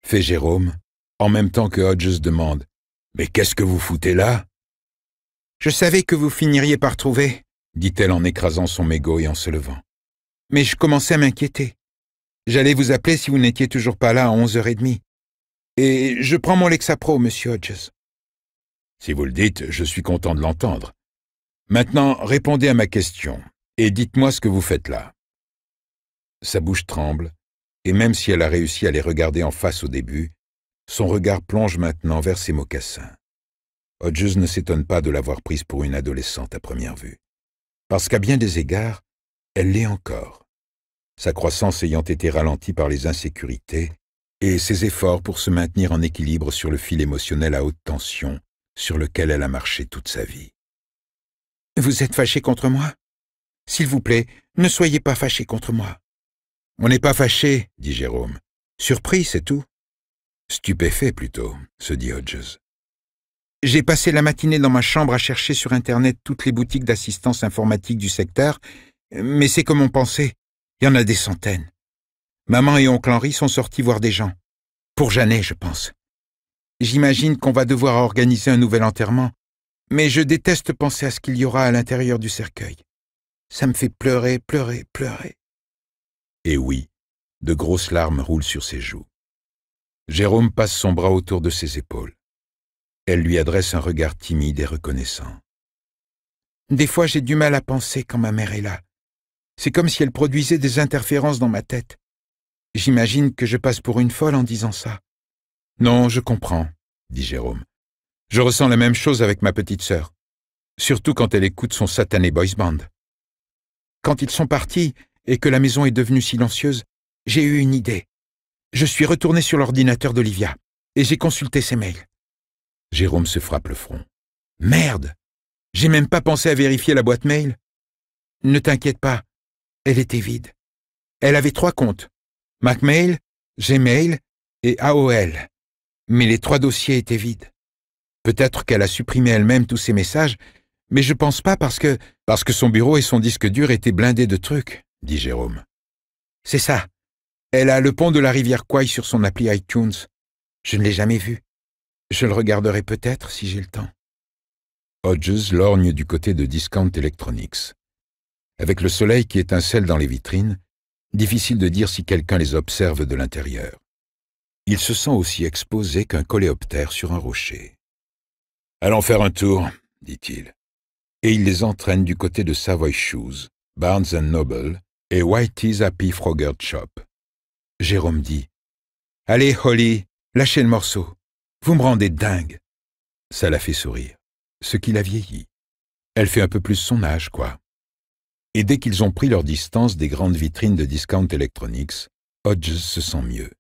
fait Jérôme, en même temps que Hodges demande « Mais qu'est-ce que vous foutez là ?»« Je savais que vous finiriez par trouver, » dit-elle en écrasant son mégot et en se levant. « Mais je commençais à m'inquiéter. J'allais vous appeler si vous n'étiez toujours pas là à 11h30. Et je prends mon Lexapro, monsieur Hodges. » « Si vous le dites, je suis content de l'entendre. Maintenant, répondez à ma question et dites-moi ce que vous faites là. » Sa bouche tremble, et même si elle a réussi à les regarder en face au début, son regard plonge maintenant vers ses mocassins. Hodges ne s'étonne pas de l'avoir prise pour une adolescente à première vue. Parce qu'à bien des égards, elle l'est encore. Sa croissance ayant été ralentie par les insécurités et ses efforts pour se maintenir en équilibre sur le fil émotionnel à haute tension sur lequel elle a marché toute sa vie. « Vous êtes fâché contre moi ? S'il vous plaît, ne soyez pas fâché contre moi. »« On n'est pas fâché, » dit Jérôme. « Surpris, c'est tout. »« Stupéfait, plutôt, » se dit Hodges. « J'ai passé la matinée dans ma chambre à chercher sur Internet toutes les boutiques d'assistance informatique du secteur, mais c'est comme on pensait, il y en a des centaines. Maman et oncle Henri sont sortis voir des gens. Pour Jeannet, je pense. J'imagine qu'on va devoir organiser un nouvel enterrement, mais je déteste penser à ce qu'il y aura à l'intérieur du cercueil. Ça me fait pleurer, pleurer, pleurer. » Et oui, de grosses larmes roulent sur ses joues. Jérôme passe son bras autour de ses épaules. Elle lui adresse un regard timide et reconnaissant. « Des fois, j'ai du mal à penser quand ma mère est là. C'est comme si elle produisait des interférences dans ma tête. J'imagine que je passe pour une folle en disant ça. »« Non, je comprends, » dit Jérôme. « Je ressens la même chose avec ma petite sœur, surtout quand elle écoute son satané boys band. Quand ils sont partis et que la maison est devenue silencieuse, j'ai eu une idée. Je suis retourné sur l'ordinateur d'Olivia et j'ai consulté ses mails. » Jérôme se frappe le front. « Merde! J'ai même pas pensé à vérifier la boîte mail. Ne t'inquiète pas, elle était vide. Elle avait 3 comptes, Macmail, Gmail et AOL. Mais les 3 dossiers étaient vides. Peut-être qu'elle a supprimé elle-même tous ces messages, Mais je pense pas parce que son bureau et son disque dur étaient blindés de trucs, dit Jérôme. C'est ça. Elle a le pont de la rivière Kwai sur son appli iTunes. Je ne l'ai jamais vu. Je le regarderai peut-être si j'ai le temps. Hodges lorgne du côté de Discount Electronics. Avec le soleil qui étincelle dans les vitrines, difficile de dire si quelqu'un les observe de l'intérieur. Il se sent aussi exposé qu'un coléoptère sur un rocher. « Allons faire un tour, » dit-il. Et il les entraîne du côté de Savoy Shoes, Barnes & Noble et Whitey's Happy Frogger Shop. Jérôme dit « Allez, Holly, lâchez le morceau. Vous me rendez dingue. » Ça la fait sourire, ce qui la vieillit. Elle fait un peu plus son âge, quoi. Et dès qu'ils ont pris leur distance des grandes vitrines de Discount Electronics, Hodges se sent mieux.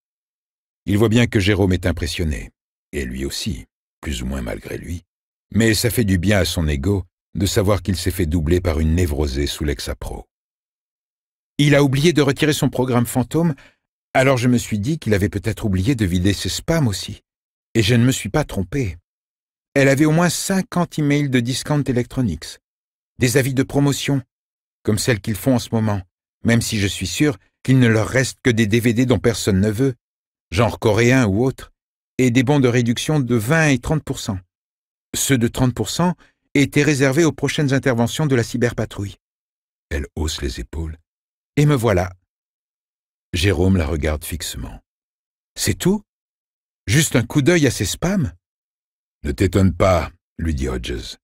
Il voit bien que Jérôme est impressionné, et lui aussi, plus ou moins malgré lui. Mais ça fait du bien à son ego de savoir qu'il s'est fait doubler par une névrosée sous Lexapro. Il a oublié de retirer son programme fantôme, alors je me suis dit qu'il avait peut-être oublié de vider ses spams aussi. Et je ne me suis pas trompé. Elle avait au moins 50 emails de Discount Electronics, des avis de promotion, comme celles qu'ils font en ce moment, même si je suis sûr qu'il ne leur reste que des DVD dont personne ne veut, genre coréen ou autre, et des bons de réduction de 20 et 30%. Ceux de 30% étaient réservés aux prochaines interventions de la cyberpatrouille. Elle hausse les épaules. Et me voilà. Jérôme la regarde fixement. C'est tout? Juste un coup d'œil à ses spams? Ne t'étonne pas, lui dit Hodges.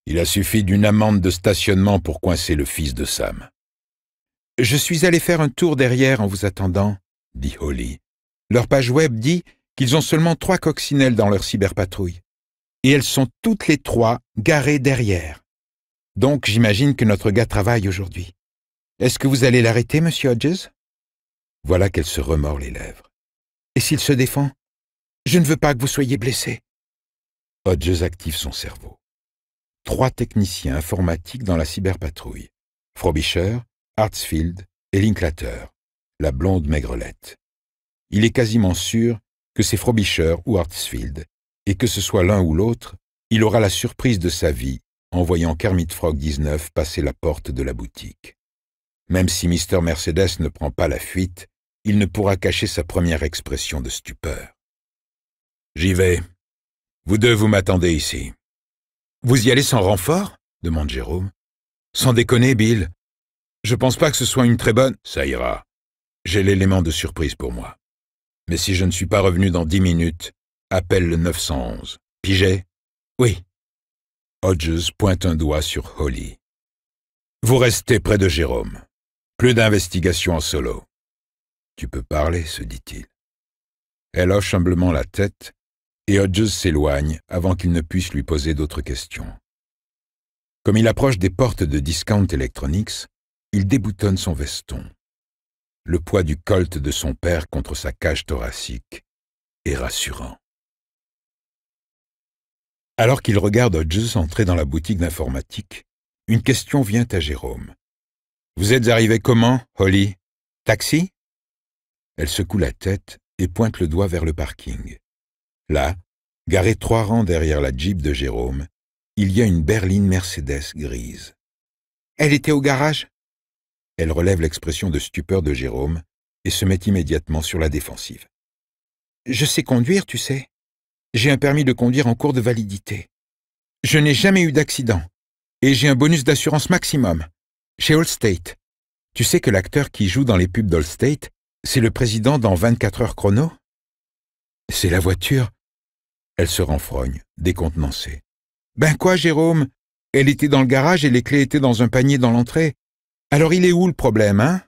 Il a suffi d'une amende de stationnement pour coincer le fils de Sam. Je suis allé faire un tour derrière en vous attendant, dit Holly. Leur page web dit qu'ils ont seulement 3 coccinelles dans leur cyberpatrouille. Et elles sont toutes les 3 garées derrière. Donc j'imagine que notre gars travaille aujourd'hui. Est-ce que vous allez l'arrêter, monsieur Hodges? Voilà qu'elle se remord les lèvres. Et s'il se défend? Je ne veux pas que vous soyez blessé. Hodges active son cerveau. 3 techniciens informatiques dans la cyberpatrouille. Frobisher, Hartsfield et Linklater, la blonde maigrelette. Il est quasiment sûr que c'est Frobisher ou Hartsfield, et que ce soit l'un ou l'autre, il aura la surprise de sa vie en voyant Kermit Frog 19 passer la porte de la boutique. Même si Mr. Mercedes ne prend pas la fuite, il ne pourra cacher sa première expression de stupeur. « J'y vais. Vous deux, vous m'attendez ici. »« Vous y allez sans renfort ?» demande Jérôme. « Sans déconner, Bill. Je pense pas que ce soit une très bonne... »« Ça ira. J'ai l'élément de surprise pour moi. Mais si je ne suis pas revenu dans 10 minutes, appelle le 911. Pigé? »« Oui. » Hodges pointe un doigt sur Holly. « Vous restez près de Jérôme. Plus d'investigation en solo. »« Tu peux parler, se dit-il. » Elle hoche humblement la tête, et Hodges s'éloigne avant qu'il ne puisse lui poser d'autres questions. Comme il approche des portes de Discount Electronics, il déboutonne son veston. Le poids du colt de son père contre sa cage thoracique est rassurant. Alors qu'il regarde Hodges entrer dans la boutique d'informatique, une question vient à Jérôme. « Vous êtes arrivé comment, Holly? Taxi ?» Elle secoue la tête et pointe le doigt vers le parking. Là, garée 3 rangs derrière la Jeep de Jérôme, il y a une berline Mercedes grise. « Elle était au garage ?» Elle relève l'expression de stupeur de Jérôme et se met immédiatement sur la défensive. « Je sais conduire, tu sais. J'ai un permis de conduire en cours de validité. Je n'ai jamais eu d'accident et j'ai un bonus d'assurance maximum. Chez Allstate. Tu sais que l'acteur qui joue dans les pubs d'Allstate, c'est le président dans 24 heures chrono? C'est la voiture. » Elle se renfrogne, décontenancée. « Ben quoi, Jérôme? Elle était dans le garage et les clés étaient dans un panier dans l'entrée. Alors il est où le problème, hein? »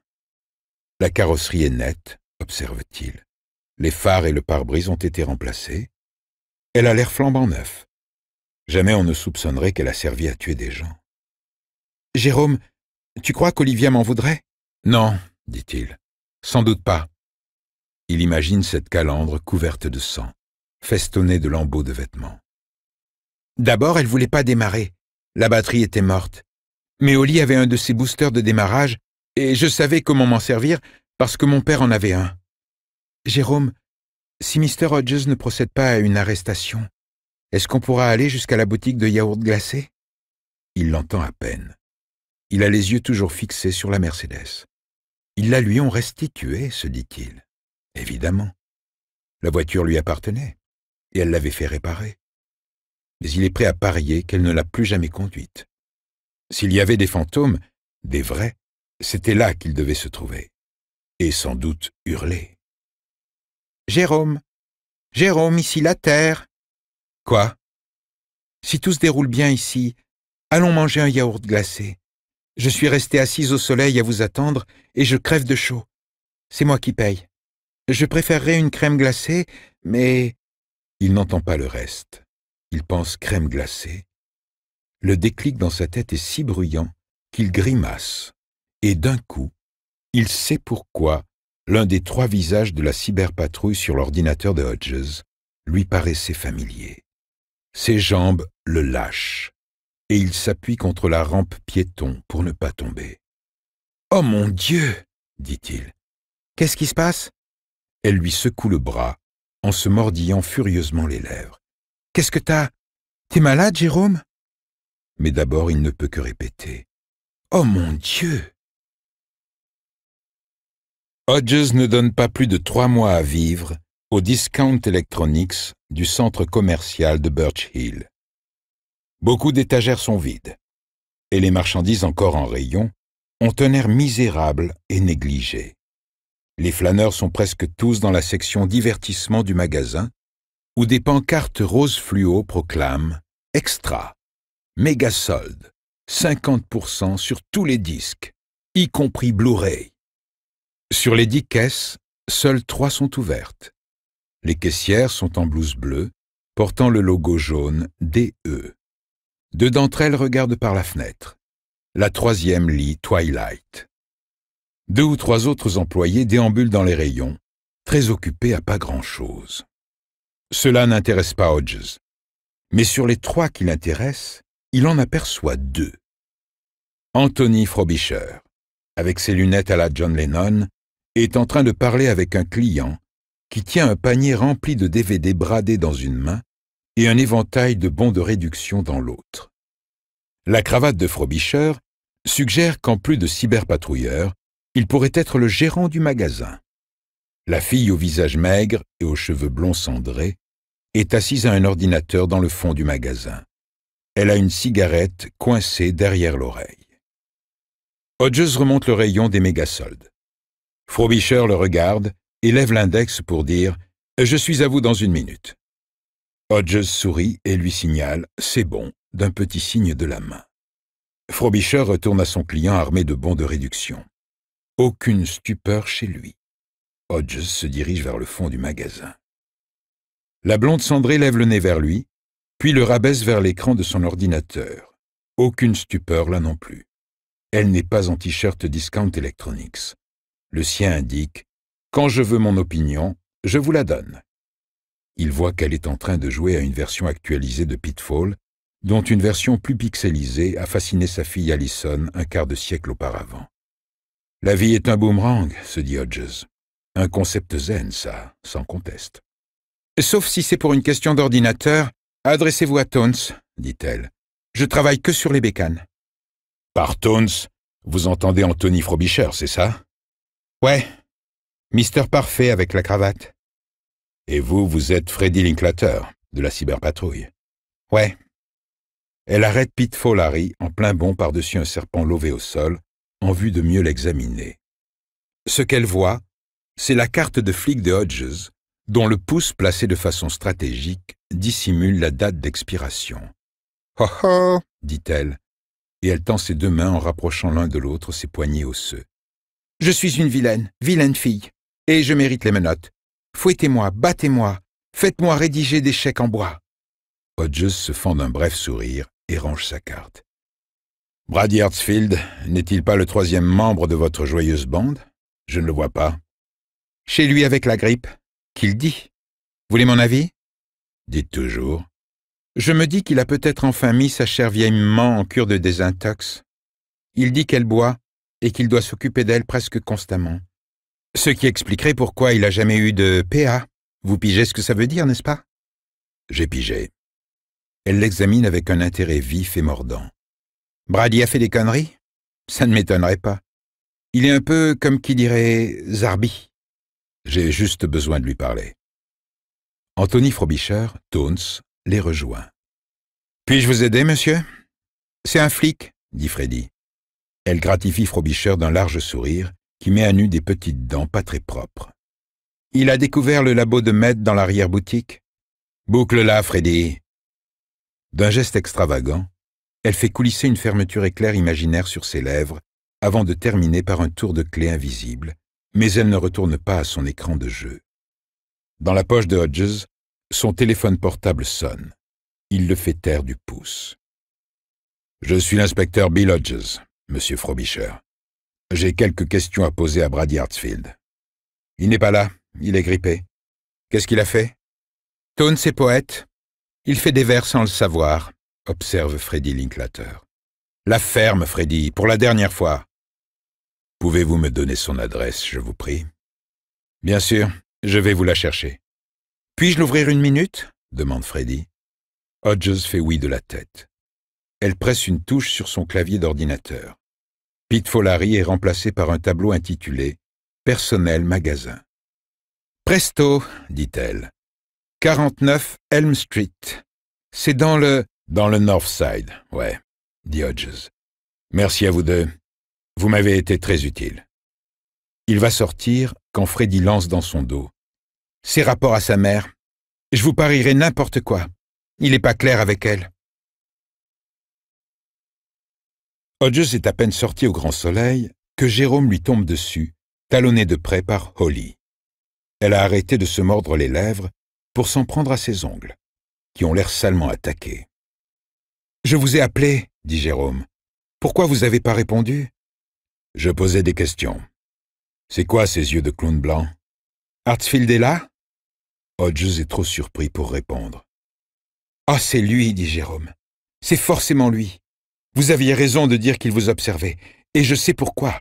La carrosserie est nette, observe-t-il. Les phares et le pare-brise ont été remplacés. Elle a l'air flambant neuf. Jamais on ne soupçonnerait qu'elle a servi à tuer des gens. « Jérôme, tu crois qu'Olivia m'en voudrait? »« Non, dit-il. Sans doute pas. » Il imagine cette calandre couverte de sang, festonnée de lambeaux de vêtements. « D'abord, elle voulait pas démarrer. La batterie était morte. Mais Oli avait un de ses boosters de démarrage et je savais comment m'en servir parce que mon père en avait un. Jérôme, si Mr. Hodges ne procède pas à une arrestation, est-ce qu'on pourra aller jusqu'à la boutique de yaourts glacés? il l'entend à peine. Il a les yeux toujours fixés sur la Mercedes. Ils la lui ont restituée, se dit-il. Évidemment. La voiture lui appartenait, et elle l'avait fait réparer. Mais il est prêt à parier qu'elle ne l'a plus jamais conduite. S'il y avait des fantômes, des vrais, c'était là qu'ils devaient se trouver. Et sans doute hurler. « Jérôme! Jérôme, ici la terre !»« Quoi ? » ?»« Si tout se déroule bien ici, allons manger un yaourt glacé. Je suis resté assise au soleil à vous attendre et je crève de chaud. C'est moi qui paye. Je préférerais une crème glacée, mais... » Il n'entend pas le reste. Il pense crème glacée. Le déclic dans sa tête est si bruyant qu'il grimace. Et d'un coup, il sait pourquoi l'un des 3 visages de la cyberpatrouille sur l'ordinateur de Hodges lui paraissait familier. Ses jambes le lâchent et il s'appuie contre la rampe piéton pour ne pas tomber. « Oh mon Dieu !» dit-il. « Qu'est-ce qui se passe ?» Elle lui secoue le bras en se mordillant furieusement les lèvres. « Qu'est-ce que t'as ? T'es malade, Jérôme ?» Mais d'abord, il ne peut que répéter. « Oh mon Dieu !» Hodges ne donne pas plus de 3 mois à vivre au Discount Electronics du centre commercial de Birch Hill. Beaucoup d'étagères sont vides, et les marchandises encore en rayon ont un air misérable et négligé. Les flâneurs sont presque tous dans la section divertissement du magasin, où des pancartes rose fluo proclament « Extra »,« Méga solde »,« 50% sur tous les disques, y compris Blu-ray ». Sur les 10 caisses, seules 3 sont ouvertes. Les caissières sont en blouse bleue, portant le logo jaune DE. 2 d'entre elles regardent par la fenêtre. La 3e lit Twilight. 2 ou 3 autres employés déambulent dans les rayons, très occupés à pas grand-chose. Cela n'intéresse pas Hodges. Mais sur les 3 qui l'intéressent, il en aperçoit 2. Anthony Frobisher, avec ses lunettes à la John Lennon, est en train de parler avec un client qui tient un panier rempli de DVD bradés dans une main et un éventail de bons de réduction dans l'autre. La cravate de Frobisher suggère qu'en plus de cyberpatrouilleur, il pourrait être le gérant du magasin. La fille au visage maigre et aux cheveux blonds cendrés est assise à un ordinateur dans le fond du magasin. Elle a une cigarette coincée derrière l'oreille. Hodges remonte le rayon des méga-soldes. Frobisher le regarde et lève l'index pour dire « Je suis à vous dans 1 minute ». Hodges sourit et lui signale « C'est bon » d'un petit signe de la main. Frobisher retourne à son client armé de bons de réduction. Aucune stupeur chez lui. Hodges se dirige vers le fond du magasin. La blonde cendrée lève le nez vers lui, puis le rabaisse vers l'écran de son ordinateur. Aucune stupeur là non plus. Elle n'est pas en t-shirt Discount Electronics. Le sien indique « Quand je veux mon opinion, je vous la donne ». Il voit qu'elle est en train de jouer à une version actualisée de Pitfall, dont une version plus pixelisée a fasciné sa fille Allison un quart de siècle auparavant. « La vie est un boomerang », se dit Hodges. Un concept zen, ça, sans conteste. « Sauf si c'est pour une question d'ordinateur, adressez-vous à Tones, dit-elle. Je travaille que sur les bécanes. » Par Tones, vous entendez Anthony Frobisher, c'est ça? Ouais. Mister Parfait avec la cravate. Et vous, vous êtes Freddy Linklater, de la cyberpatrouille. Ouais. Elle arrête Pitfall Harry en plein bond par-dessus un serpent lové au sol, en vue de mieux l'examiner. Ce qu'elle voit, c'est la carte de flic de Hodges, dont le pouce placé de façon stratégique dissimule la date d'expiration. « Oh oh !» dit-elle, et elle tend ses 2 mains en rapprochant l'un de l'autre ses poignets osseux. « Je suis une vilaine fille, et je mérite les menottes. Fouettez-moi, battez-moi, faites-moi rédiger des chèques en bois. » Hodges se fend d'un bref sourire et range sa carte. « Brady Hartsfield n'est-il pas le 3e membre de votre joyeuse bande? Je ne le vois pas. »« Chez lui avec la grippe. Qu'il dit? Voulez mon avis? » ?»« Dites toujours. »« Je me dis qu'il a peut-être enfin mis sa chère vieille maman en cure de désintox. Il dit qu'elle boit et qu'il doit s'occuper d'elle presque constamment. Ce qui expliquerait pourquoi il n'a jamais eu de PA. Vous pigez ce que ça veut dire, n'est-ce pas? » J'ai pigé. Elle l'examine avec un intérêt vif et mordant. Brady a fait des conneries? Ça ne m'étonnerait pas. Il est un peu comme qui dirait Zarbi. J'ai juste besoin de lui parler. Anthony Frobisher, Tones, les rejoint. « Puis-je vous aider, monsieur ?»« C'est un flic, » dit Freddy. Elle gratifie Frobisher d'un large sourire qui met à nu des petites dents pas très propres. « Il a découvert le labo de Med dans l'arrière-boutique. Boucle-la, Freddy. » D'un geste extravagant, elle fait coulisser une fermeture éclair imaginaire sur ses lèvres avant de terminer par un tour de clé invisible, mais elle ne retourne pas à son écran de jeu. Dans la poche de Hodges, son téléphone portable sonne. Il le fait taire du pouce. « Je suis l'inspecteur Bill Hodges, monsieur Frobisher. J'ai quelques questions à poser à Brady Hartsfield. »« Il n'est pas là, il est grippé. »« Qu'est-ce qu'il a fait ?»« Tones est poète. Il fait des vers sans le savoir, » observe Freddy Linklater. « La ferme, Freddy, pour la dernière fois. »« Pouvez-vous me donner son adresse, je vous prie ?»« Bien sûr, je vais vous la chercher. »« Puis-je l'ouvrir une minute ?» demande Freddy. Hodges fait oui de la tête. Elle presse une touche sur son clavier d'ordinateur. Pete Folari est remplacé par un tableau intitulé « Personnel magasin ». « Presto », dit-elle. « 49 Elm Street. C'est dans le... »« Dans le North Side, ouais, » dit Hodges. « Merci à vous deux. Vous m'avez été très utile. » Il va sortir quand Freddy lance dans son dos. « Ses rapports à sa mère. Je vous parierai n'importe quoi. Il n'est pas clair avec elle. » Hodges est à peine sorti au grand soleil que Jérôme lui tombe dessus, talonné de près par Holly. Elle a arrêté de se mordre les lèvres pour s'en prendre à ses ongles, qui ont l'air salement attaqués. « Je vous ai appelé, » dit Jérôme. « Pourquoi vous n'avez pas répondu ?»« Je posais des questions. C'est quoi ces yeux de clown blanc ? Hartsfield est là ?» Hodges est trop surpris pour répondre. « Ah, c'est lui, » dit Jérôme. « C'est forcément lui. Vous aviez raison de dire qu'il vous observait, et je sais pourquoi.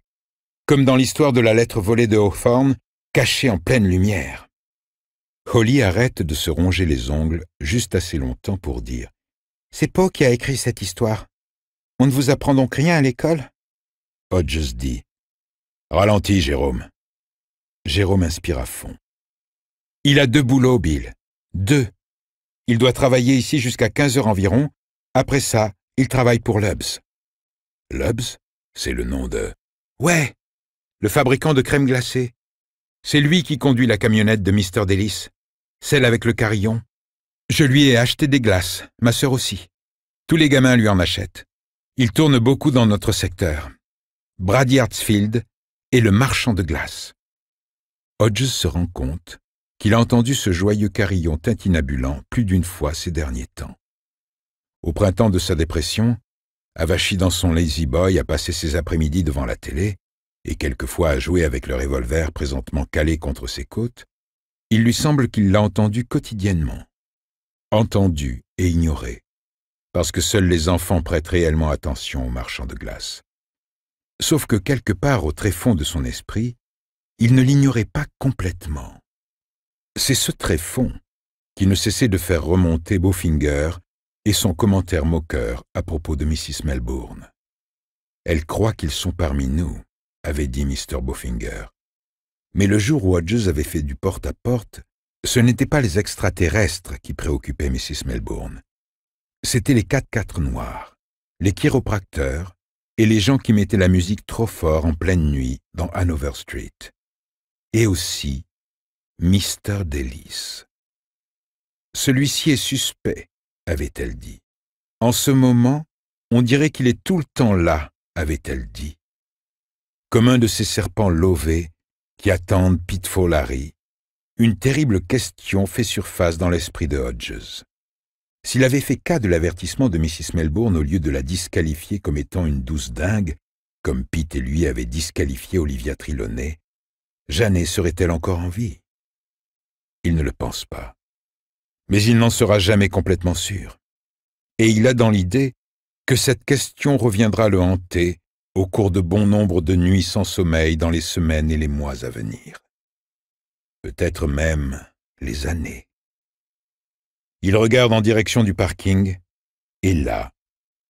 Comme dans l'histoire de la lettre volée de Hawthorne, cachée en pleine lumière. » Holly arrête de se ronger les ongles juste assez longtemps pour dire « C'est Poe qui a écrit cette histoire. On ne vous apprend donc rien à l'école ?» Hodges dit « Ralentis, Jérôme. » Jérôme inspire à fond. « Il a 2 boulots, Bill. 2. Il doit travailler ici jusqu'à 15 heures environ. Après ça, il travaille pour Lubbs. »« Lubbs, c'est le nom de... »« Ouais, le fabricant de crème glacée. C'est lui qui conduit la camionnette de Mr. Delis, celle avec le carillon. Je lui ai acheté des glaces, ma sœur aussi. Tous les gamins lui en achètent. Il tourne beaucoup dans notre secteur. Brady Hartsfield est le marchand de glace. » Hodges se rend compte qu'il a entendu ce joyeux carillon tintinabulant plus d'une fois ces derniers temps. Au printemps de sa dépression, avachi dans son lazy boy à passer ses après-midi devant la télé, et quelquefois à jouer avec le revolver présentement calé contre ses côtes, il lui semble qu'il l'a entendu quotidiennement. Entendu et ignoré, parce que seuls les enfants prêtent réellement attention aux marchands de glace. Sauf que quelque part au tréfonds de son esprit, il ne l'ignorait pas complètement. C'est ce tréfonds qui ne cessait de faire remonter Bowfinger et son commentaire moqueur à propos de Mrs. Melbourne. « Elle croit qu'ils sont parmi nous », avait dit Mr. Bowfinger. Mais le jour où Hodges avait fait du porte-à-porte, ce n'étaient pas les extraterrestres qui préoccupaient Mrs. Melbourne. C'étaient les 4x4 noirs, les chiropracteurs et les gens qui mettaient la musique trop fort en pleine nuit dans Hanover Street. Et aussi Mr. Delis. « Celui-ci est suspect, » avait-elle dit. « En ce moment, on dirait qu'il est tout le temps là, » avait-elle dit. Comme un de ces serpents lovés qui attendent Pete Folari, une terrible question fait surface dans l'esprit de Hodges. S'il avait fait cas de l'avertissement de Mrs. Melbourne au lieu de la disqualifier comme étant une douce dingue, comme Pete et lui avaient disqualifié Olivia Trelawney, Jeannette serait-elle encore en vie? Il ne le pense pas. Mais il n'en sera jamais complètement sûr. Et il a dans l'idée que cette question reviendra le hanter au cours de bon nombre de nuits sans sommeil dans les semaines et les mois à venir. Peut-être même les années. Il regarde en direction du parking, et là,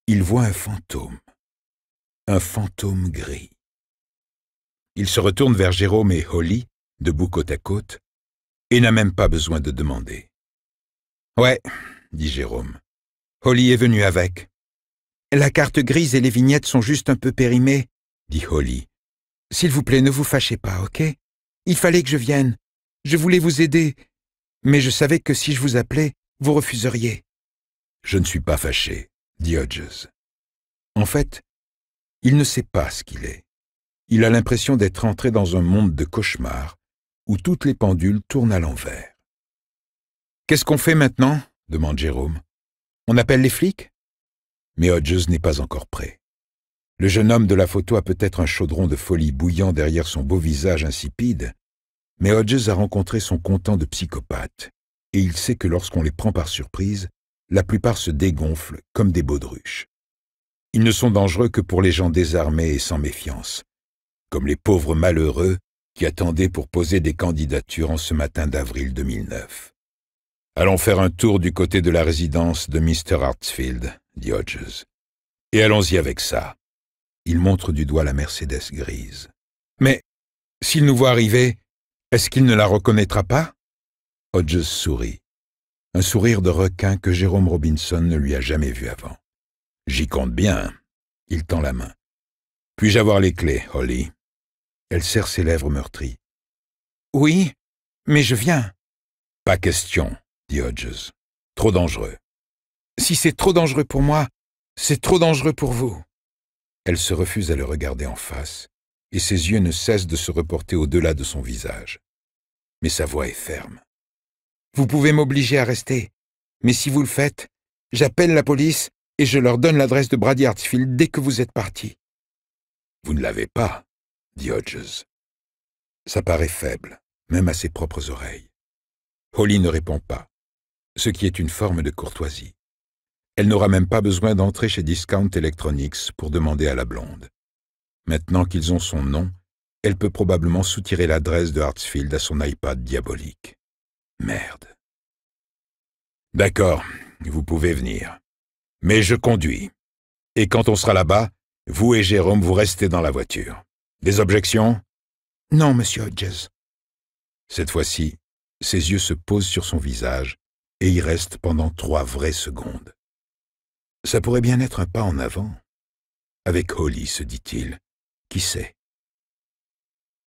il voit un fantôme. Un fantôme gris. Il se retourne vers Jérôme et Holly, debout côte à côte, et n'a même pas besoin de demander. « Ouais, » dit Jérôme. « Holly est venue avec. »« La carte grise et les vignettes sont juste un peu périmées, » dit Holly. « S'il vous plaît, ne vous fâchez pas, ok? Il fallait que je vienne. Je voulais vous aider, mais je savais que si je vous appelais, vous refuseriez. »« Je ne suis pas fâché, » dit Hodges. En fait, il ne sait pas ce qu'il est. Il a l'impression d'être entré dans un monde de cauchemar où toutes les pendules tournent à l'envers. « Qu'est-ce qu'on fait maintenant ?» demande Jérôme. « On appelle les flics ?» Mais Hodges n'est pas encore prêt. Le jeune homme de la photo a peut-être un chaudron de folie bouillant derrière son beau visage insipide, mais Hodges a rencontré son content de psychopathe, et il sait que lorsqu'on les prend par surprise, la plupart se dégonflent comme des baudruches. Ils ne sont dangereux que pour les gens désarmés et sans méfiance, comme les pauvres malheureux qui attendaient pour poser des candidatures en ce matin d'avril 2009. « Allons faire un tour du côté de la résidence de Mr. Hartsfield, » dit Hodges. « Et allons-y avec ça. » Il montre du doigt la Mercedes grise. « Mais, s'il nous voit arriver, est-ce qu'il ne la reconnaîtra pas ?» Hodges sourit. Un sourire de requin que Jérôme Robinson ne lui a jamais vu avant. « J'y compte bien. » Il tend la main. « Puis-je avoir les clés, Holly ?» Elle serre ses lèvres meurtries. « Oui, mais je viens. »« Pas question, » dit Hodges. « Trop dangereux. »« Si c'est trop dangereux pour moi, c'est trop dangereux pour vous. » Elle se refuse à le regarder en face, et ses yeux ne cessent de se reporter au-delà de son visage. Mais sa voix est ferme. « Vous pouvez m'obliger à rester, mais si vous le faites, j'appelle la police et je leur donne l'adresse de Brady Hartsfield dès que vous êtes parti. »« Vous ne l'avez pas, » dit Hodges. Ça paraît faible, même à ses propres oreilles. Holly ne répond pas, ce qui est une forme de courtoisie. Elle n'aura même pas besoin d'entrer chez Discount Electronics pour demander à la blonde. Maintenant qu'ils ont son nom, elle peut probablement soutirer l'adresse de Hartsfield à son iPad diabolique. Merde. « D'accord, vous pouvez venir. Mais je conduis. Et quand on sera là-bas, vous et Jérôme, vous restez dans la voiture. Des objections ? » ?»« Non, monsieur Hodges. » Cette fois-ci, ses yeux se posent sur son visage et y restent pendant 3 vraies secondes. Ça pourrait bien être un pas en avant. Avec Holly, se dit-il. Qui sait ?